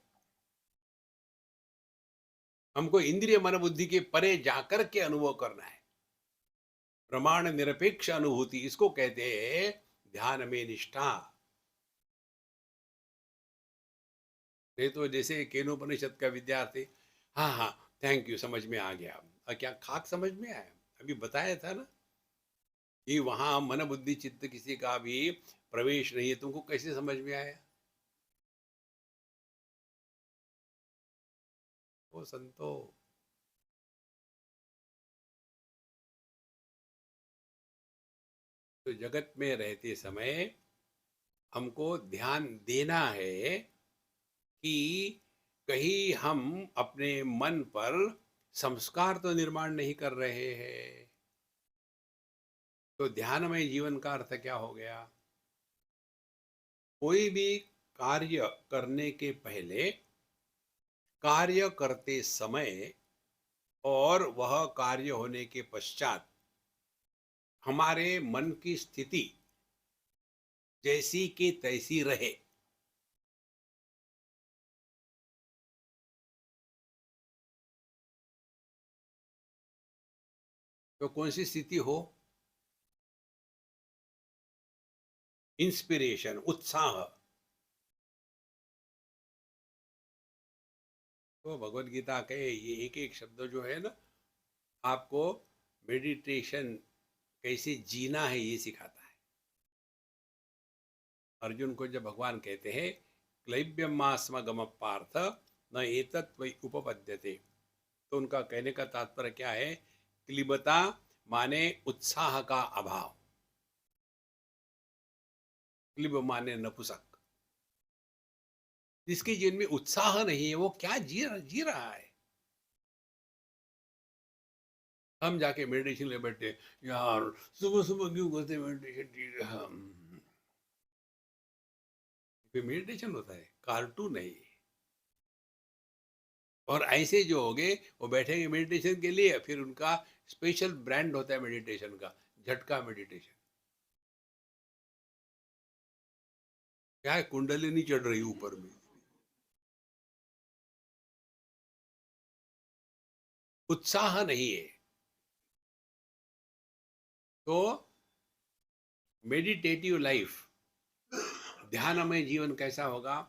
हमको इंद्रिय मन बुद्धि के परे जाकर के अनुभव करना है। प्रमाण निरपेक्ष अनुभूति, इसको कहते हैं ध्यान में निष्ठा। नहीं तो जैसे केनोपनिषद का विद्यार्थी, हाँ हाँ थैंक यू समझ में आ गया, और क्या खाक समझ में आया, अभी बताया था ना कि वहां मन बुद्धि चित्त किसी का भी प्रवेश नहीं है, तुमको कैसे समझ में आया? वो संतो, तो जगत में रहते समय हमको ध्यान देना है कि कहीं हम अपने मन पर संस्कार तो निर्माण नहीं कर रहे हैं। तो ध्यानमय जीवन का अर्थ क्या हो गया, कोई भी कार्य करने के पहले, कार्य करते समय, और वह कार्य होने के पश्चात हमारे मन की स्थिति जैसी की तैसी रहे। तो कौन सी स्थिति हो, इंस्पिरेशन, उत्साह। तो भगवत गीता के ये एक एक शब्द जो है ना, आपको मेडिटेशन कैसे जीना है ये सिखाता है। अर्जुन को जब भगवान कहते हैं क्लैब्यम मास्म गम पार्थ न एतत् वै उपपद्यते, तो उनका कहने का तात्पर्य क्या है, क्लिबता माने उत्साह का अभाव, क्लिब माने नपुसक, जिसके जीवन में उत्साह नहीं है वो क्या जी रहा है। हम जाके मेडिटेशन ले बैठे, यार सुबह सुबह क्यों करते मेडिटेशन, हम मेडिटेशन होता है, कार्टून नहीं। और ऐसे जो हो गए वो बैठेंगे मेडिटेशन के लिए, फिर उनका स्पेशल ब्रांड होता है मेडिटेशन का, झटका मेडिटेशन। क्या है, कुंडलिनी चढ़ रही ऊपर में, उत्साह नहीं है। तो मेडिटेटिव लाइफ, ध्यानमय जीवन कैसा होगा?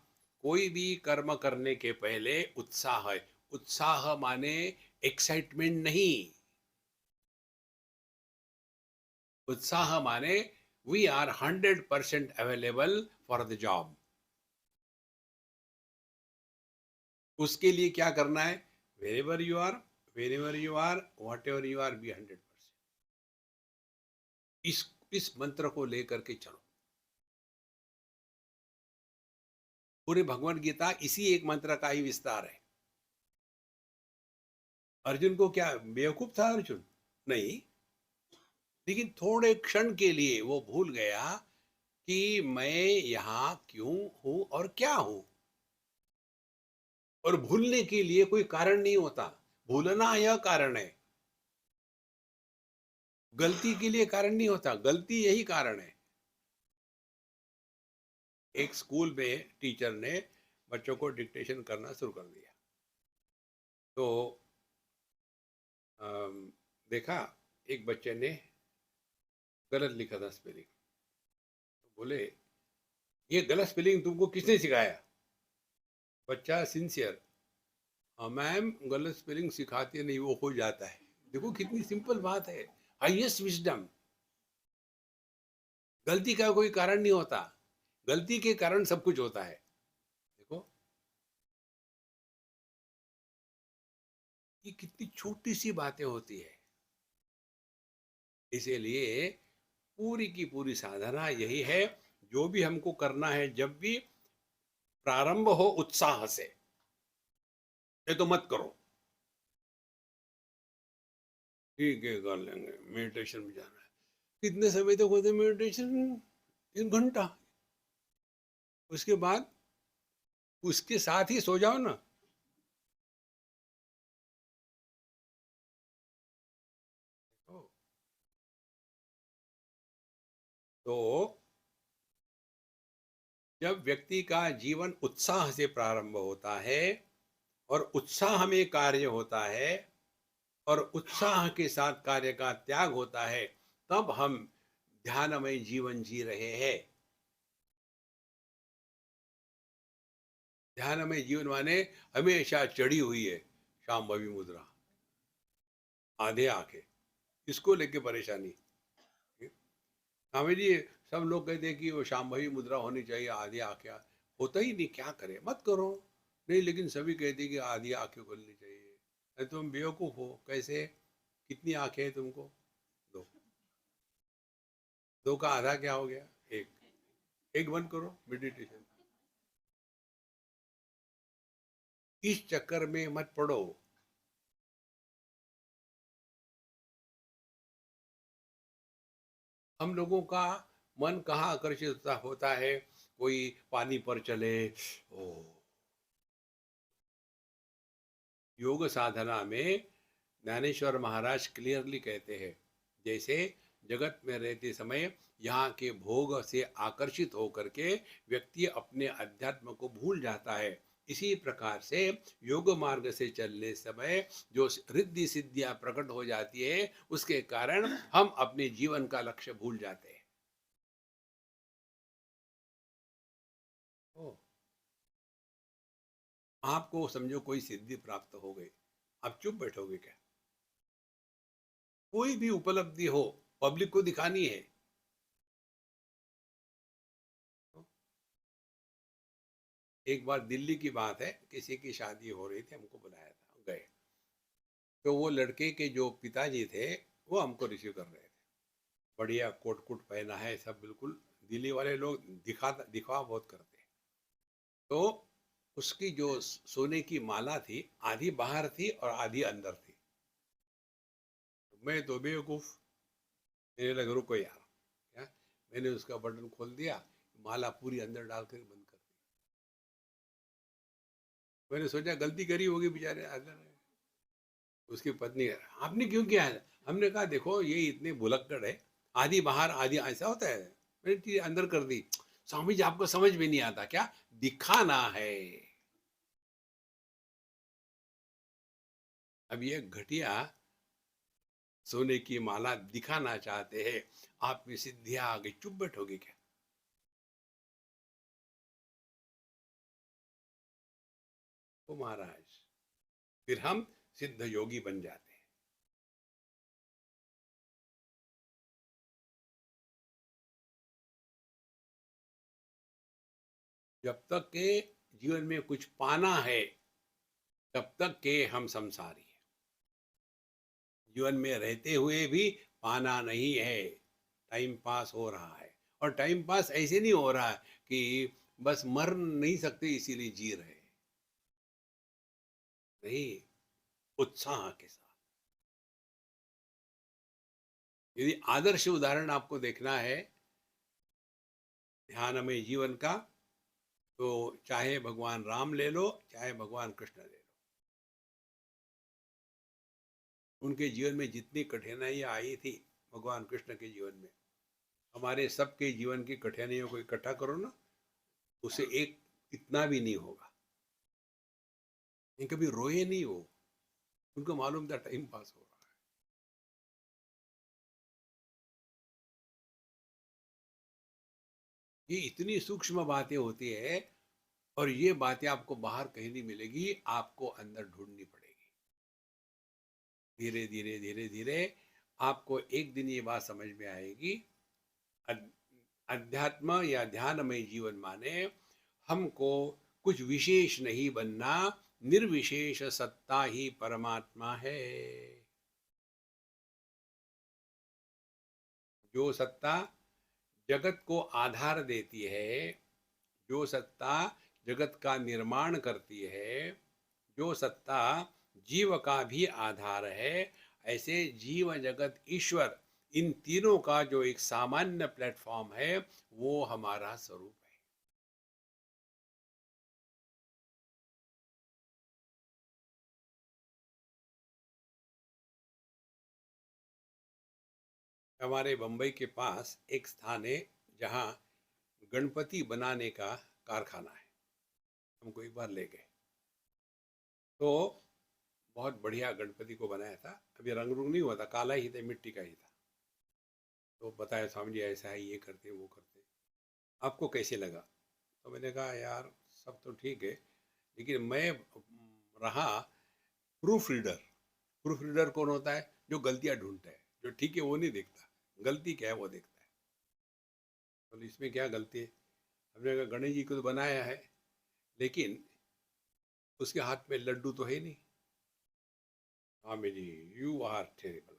कोई भी कर्म करने के पहले उत्साह है। उत्साह माने एक्साइटमेंट नहीं। उत्साह माने we are 100% available for the job. उसके लिए क्या करना है? Wherever you are, wherever you are, whatever you are, be 100%। इस मंत्र को लेकर के चलो। पूरे भगवत गीता इसी एक मंत्र का ही विस्तार है। अर्जुन को क्या बेवकूफ था अर्जुन? नहीं, लेकिन थोड़े क्षण के लिए वो भूल गया कि मैं यहां क्यों हूं और क्या हूं। और भूलने के लिए कोई कारण नहीं होता, भूलना यह कारण है। गलती के लिए कारण नहीं होता, गलती यही कारण है। एक स्कूल में टीचर ने बच्चों को डिक्टेशन करना शुरू कर दिया। तो देखा, एक बच्चे ने गलत लिखा था स्पेलिंग। तो बोले, ये गलत स्पेलिंग तुमको किसने सिखाया? बच्चा सिंसियर, हाँ मैम, गलत स्पेलिंग सिखाती नहीं, वो हो जाता है। देखो कितनी सिंपल बात है, हाईएस्ट विजडम। गलती का कोई कारण नहीं होता, गलती के कारण सब कुछ होता है। देखो, ये कितनी छोटी सी बातें होती है। इसीलिए पूरी की पूरी साधना यही है, जो भी हमको करना है, जब भी प्रारंभ हो उत्साह से, ये तो मत करो, ठीक है कर लेंगे, मेडिटेशन में जाना है। कितने समय तक होते मेडिटेशन? 1 घंटा। उसके बाद उसके साथ ही सो जाओ ना। तो जब व्यक्ति का जीवन उत्साह से प्रारंभ होता है और उत्साह में कार्य होता है और उत्साह के साथ कार्य का त्याग होता है, तब हम ध्यानमय जीवन जी रहे हैं। ध्यानमय जीवन माने हमेशा चढ़ी हुई है शांभवी मुद्रा, आधे आंखें, इसको लेके परेशानी। स्वामी जी, सब लोग कहते हैं कि वो शांभवी मुद्रा होनी चाहिए, आधी आंखें। होता ही नहीं, क्या करे, मत करो। नहीं, लेकिन सभी कहते हैं कि आधी आंखें खोलनी चाहिए। अरे तुम बेवकूफ हो, कैसे? कितनी आंखें हैं तुमको? दो। दो का आधा क्या हो गया? एक। एक बंद करो, मेडिटेशन। इस चक्कर में मत पड़ो। हम लोगों का मन कहाँ आकर्षित होता है? कोई पानी पर चले, ओ। योग साधना में ज्ञानेश्वर महाराज क्लियरली कहते हैं, जैसे जगत में रहते समय यहाँ के भोग से आकर्षित होकर के व्यक्ति अपने अध्यात्म को भूल जाता है, इसी प्रकार से योग मार्ग से चलने समय जो रिद्धि सिद्धियां प्रकट हो जाती है, उसके कारण हम अपने जीवन का लक्ष्य भूल जाते हैं। ओ, आपको समझो कोई सिद्धि प्राप्त हो गई, आप चुप बैठोगे क्या? कोई भी उपलब्धि हो, पब्लिक को दिखानी है। एक बार दिल्ली की बात है, किसी की शादी हो रही थी, हमको बुलाया था, गए। तो वो लड़के के जो पिताजी थे, वो हमको रिसीव कर रहे थे। बढ़िया कोट कोट पहना है, सब बिल्कुल। दिल्ली वाले लोग दिखावा बहुत करते हैं। तो उसकी जो सोने की माला थी, आधी बाहर थी और आधी अंदर थी। मैं तो बेवकूफ, मेरे लगे रुको यार, क्या? मैंने उसका बटन खोल दिया, माला पूरी अंदर डाल कर बंद कर दी। मैंने सोचा गलती करी होगी बेचारे अंदर। उसकी पत्नी, आपने क्यों किया है? हमने कहा देखो ये इतने भुलक्कड़ है, आधी बाहर आधी, ऐसा होता है। मैंने चीज अंदर कर दी। स्वामी जी आपको समझ में नहीं आता क्या? दिखाना है। अब ये घटिया सोने की माला दिखाना चाहते हैं, आप में सिद्धियां आ गई, चुप बैठोगे क्या? तो महाराज फिर हम सिद्ध योगी बन जाते हैं। जब तक के जीवन में कुछ पाना है, तब तक के हम संसारी हैं। जीवन में रहते हुए भी पाना नहीं है, टाइम पास हो रहा है। और टाइम पास ऐसे नहीं हो रहा है कि बस मर नहीं सकते इसीलिए जी रहे हैं। नहीं, उत्साह के साथ। यदि आदर्श उदाहरण आपको देखना है ध्यानमय जीवन का, तो चाहे भगवान राम ले लो, चाहे भगवान कृष्ण ले लो, उनके जीवन में जितनी कठिनाइयां आई थी, भगवान कृष्ण के जीवन में, हमारे सबके जीवन की कठिनाइयों को इकट्ठा करो ना, उसे एक इतना भी नहीं होगा। ये कभी रोए नहीं हो, उनको मालूम था टाइम पास हो रहा है। ये इतनी सूक्ष्म बातें होती है, और ये बातें आपको बाहर कहीं नहीं मिलेगी, आपको अंदर ढूंढनी पड़ेगी। धीरे धीरे धीरे धीरे आपको एक दिन ये बात समझ में आएगी, अध्यात्म या ध्यानमय जीवन माने हमको कुछ विशेष नहीं बनना, निर्विशेष सत्ता ही परमात्मा है। जो सत्ता जगत को आधार देती है, जो सत्ता जगत का निर्माण करती है, जो सत्ता जीव का भी आधार है, ऐसे जीव जगत ईश्वर, इन तीनों का जो एक सामान्य प्लेटफॉर्म है, वो हमारा स्वरूप है। हमारे बम्बई के पास एक स्थान है जहाँ गणपति बनाने का कारखाना है। हमको एक बार ले गए, तो बहुत बढ़िया गणपति को बनाया था। अभी रंग रूंग नहीं हुआ था, काला ही था, मिट्टी का ही था। तो बताया स्वामी जी ऐसा है, ये करते वो करते, आपको कैसे लगा? तो मैंने कहा यार सब तो ठीक है, लेकिन मैं रहा प्रूफ रीडर। प्रूफ रीडर कौन होता है? जो गलतियां ढूंढता है, जो ठीक है वो नहीं देखता, गलती क्या है वो देखता है। तो इसमें क्या गलती है? हमने कहा गणेश जी को तो बनाया है, लेकिन उसके हाथ में लड्डू तो है नहीं। Swami ji, you are terrible,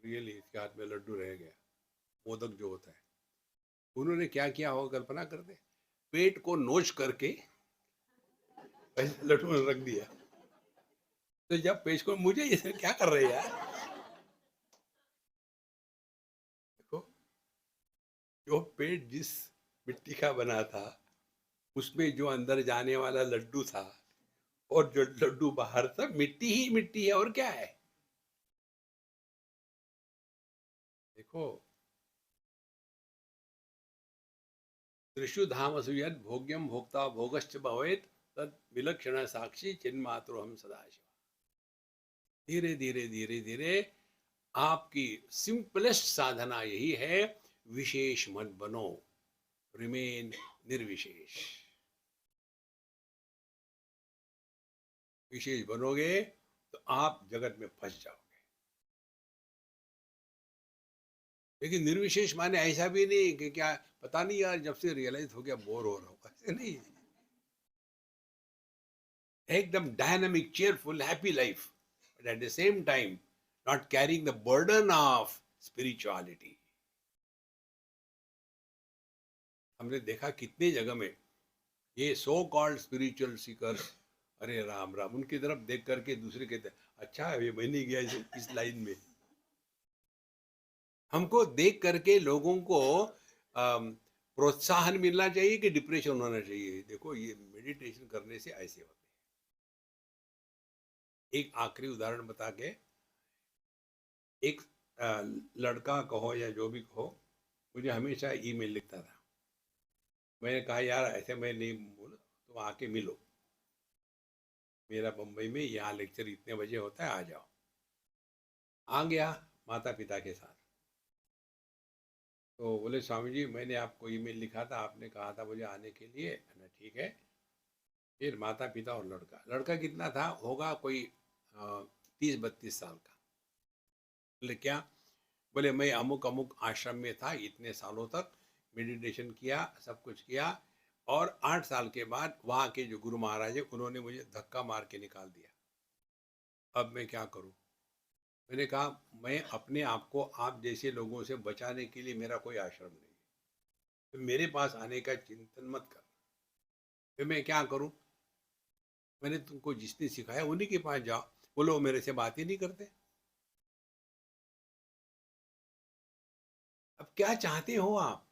really इसके हाथ में लड्डू रह गया, मोदक जो होता है। उन्होंने क्या किया होगा, कल्पना करते, पेट को नोच करके ऐसे लड्डू में रख दिया। तो जब पेट को, मुझे ये क्या कर रहे हैं यार? देखो, जो पेट जिस मिट्टी का बना था, उसमें जो अंदर जाने वाला लड्डू था, और जो लड्डू बाहर था, मिट्टी ही मिट्टी है, और क्या है? देखो, त्रिषु धामसु यद भोग्यम भोक्ता भोगश्च भवेत, तद विलक्षण साक्षी चिन्मातृ हम सदाशिव। धीरे धीरे धीरे धीरे आपकी सिंपलेस्ट साधना यही है, विशेष मत बनो, रिमेन निर्विशेष। विशेष बनोगे तो आप जगत में फंस जाओगे। लेकिन निर्विशेष माने ऐसा भी नहीं कि क्या पता नहीं यार, जब से रियलाइज हो गया बोर हो रहा हूँ, ऐसे नहीं। एकदम dynamic, cheerful, happy life, but at the same time not carrying the burden of spirituality. हमने देखा कितने जगह में ये सो कॉल्ड स्पिरिचुअल सीकर्स, अरे राम राम, उनकी तरफ देख करके दूसरे कहते अच्छा ये मैं नहीं गया इस लाइन में। हमको देख करके लोगों को प्रोत्साहन मिलना चाहिए कि डिप्रेशन होना चाहिए? देखो, ये मेडिटेशन करने से ऐसे होते हैं। एक आखिरी उदाहरण बता के, एक लड़का कहो या जो भी कहो, मुझे हमेशा ईमेल लिखता था। मैंने कहा यार ऐसे मैं नहीं बोला, तुम आके मिलो। मेरा बम्बई में यहाँ लेक्चर इतने बजे होता है, आ जाओ। आ गया माता पिता के साथ। तो बोले स्वामी जी मैंने आपको ईमेल लिखा था, आपने कहा था मुझे आने के लिए, है ना, ठीक है। फिर माता पिता और लड़का, लड़का कितना था, होगा कोई 30-32 साल का। बोले क्या? बोले मैं अमुक अमुक आश्रम में था इतने सालों तक, मेडिटेशन किया, सब कुछ किया, और 8 साल के बाद वहाँ के जो गुरु महाराज है उन्होंने मुझे धक्का मार के निकाल दिया। अब मैं क्या करूँ? मैंने कहा मैं अपने आप को आप जैसे लोगों से बचाने के लिए, मेरा कोई आश्रम नहीं है, तो मेरे पास आने का चिंतन मत कर। फिर मैं क्या करूँ? मैंने तुमको जिसने सिखाया उन्हीं के पास जाओ। बोलो वो मेरे से बात ही नहीं करते। अब क्या चाहते हो आप?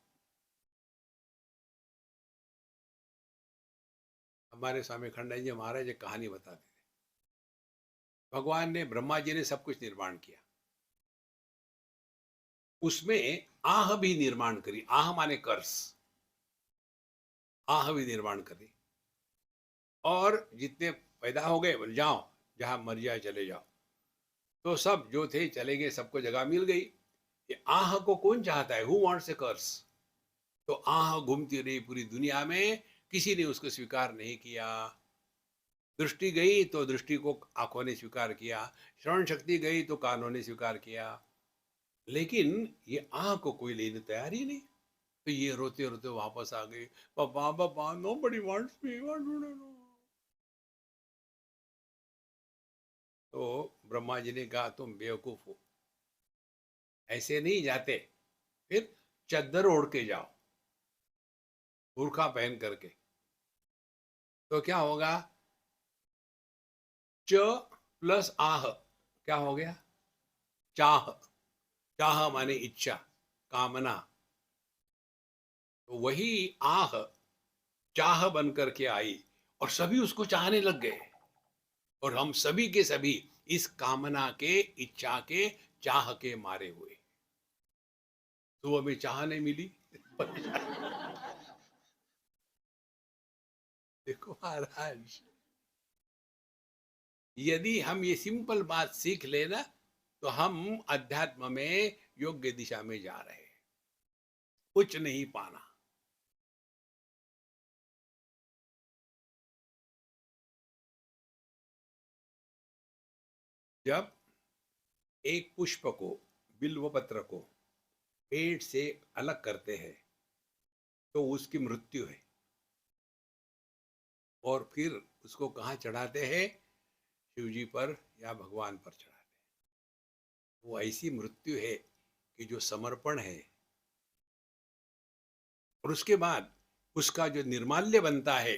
हमारे स्वामी खंडन जी महाराज एक कहानी बताते थे। भगवान ने, ब्रह्मा जी ने सब कुछ निर्माण किया, उसमें आह भी निर्माण करी। आह माने कर्स, आह भी निर्माण करी। और जितने पैदा हो गए, बोले जाओ जहां मर जाए चले जाओ। तो सब जो थे चले गए, सबको जगह मिल गई। ये आह को कौन चाहता है? हु वांट्स ए कर्स? तो आह घूमती रही पूरी दुनिया में, किसी ने उसको स्वीकार नहीं किया। दृष्टि गई तो दृष्टि को आंखों ने स्वीकार किया, श्रवण शक्ति गई तो कानों ने स्वीकार किया, लेकिन ये आह को कोई लेने तैयार ही नहीं। तो ये रोते रोते वापस आ गए, पापा पापा नो बडी वांट्स मी। तो ब्रह्मा जी ने कहा तुम बेवकूफ हो, ऐसे नहीं जाते। फिर चद्दर ओढ़ के जाओ, बुर्खा पहन करके। तो क्या होगा? च प्लस आह क्या हो गया? चाह। चाह माने इच्छा, कामना। तो वही आह चाह बन करके आई, और सभी उसको चाहने लग गए। और हम सभी के सभी इस कामना के, इच्छा के, चाह के मारे हुए। तो हमें चाह नहीं मिली। देखो महाराज, यदि हम ये सिंपल बात सीख लेना, तो हम अध्यात्म में योग्य दिशा में जा रहे हैं। कुछ नहीं पाना। जब एक पुष्प को, बिल्व पत्र को पेड़ से अलग करते हैं, तो उसकी मृत्यु है। और फिर उसको कहाँ चढ़ाते हैं? शिव जी पर या भगवान पर चढ़ाते हैं। वो ऐसी मृत्यु है कि जो समर्पण है। और उसके बाद उसका जो निर्माल्य बनता है,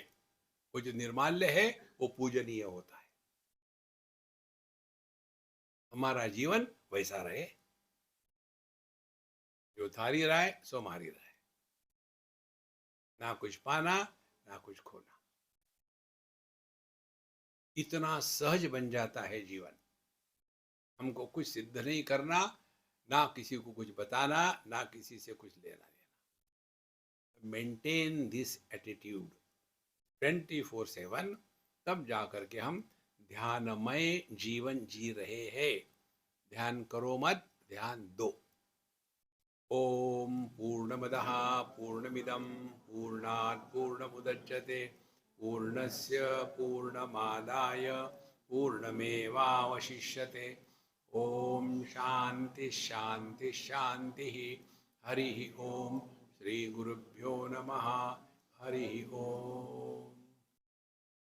वो जो निर्माल्य है वो पूजनीय होता है। हमारा जीवन वैसा रहे, जो थारी रहा है सो मारी रहा है, ना कुछ पाना ना कुछ खोना। इतना सहज बन जाता है जीवन। हमको कुछ सिद्ध नहीं करना, ना किसी को कुछ बताना, ना किसी से कुछ लेना देना। मेंटेन दिस एटीट्यूड 24/7, तब जा करके हम ध्यानमय जीवन जी रहे हैं। ध्यान करो मत, ध्यान दो। ओम पूर्णमदः पूर्णमिदं पूर्णात् पूर्णमुदच्यते पूर्णस्य पूर्णमादाय पूर्णमेवावशिष्यते। ओम शांति शांति शांति। हरि ओम। श्री गुरुभ्यो नमः। हरि ओम।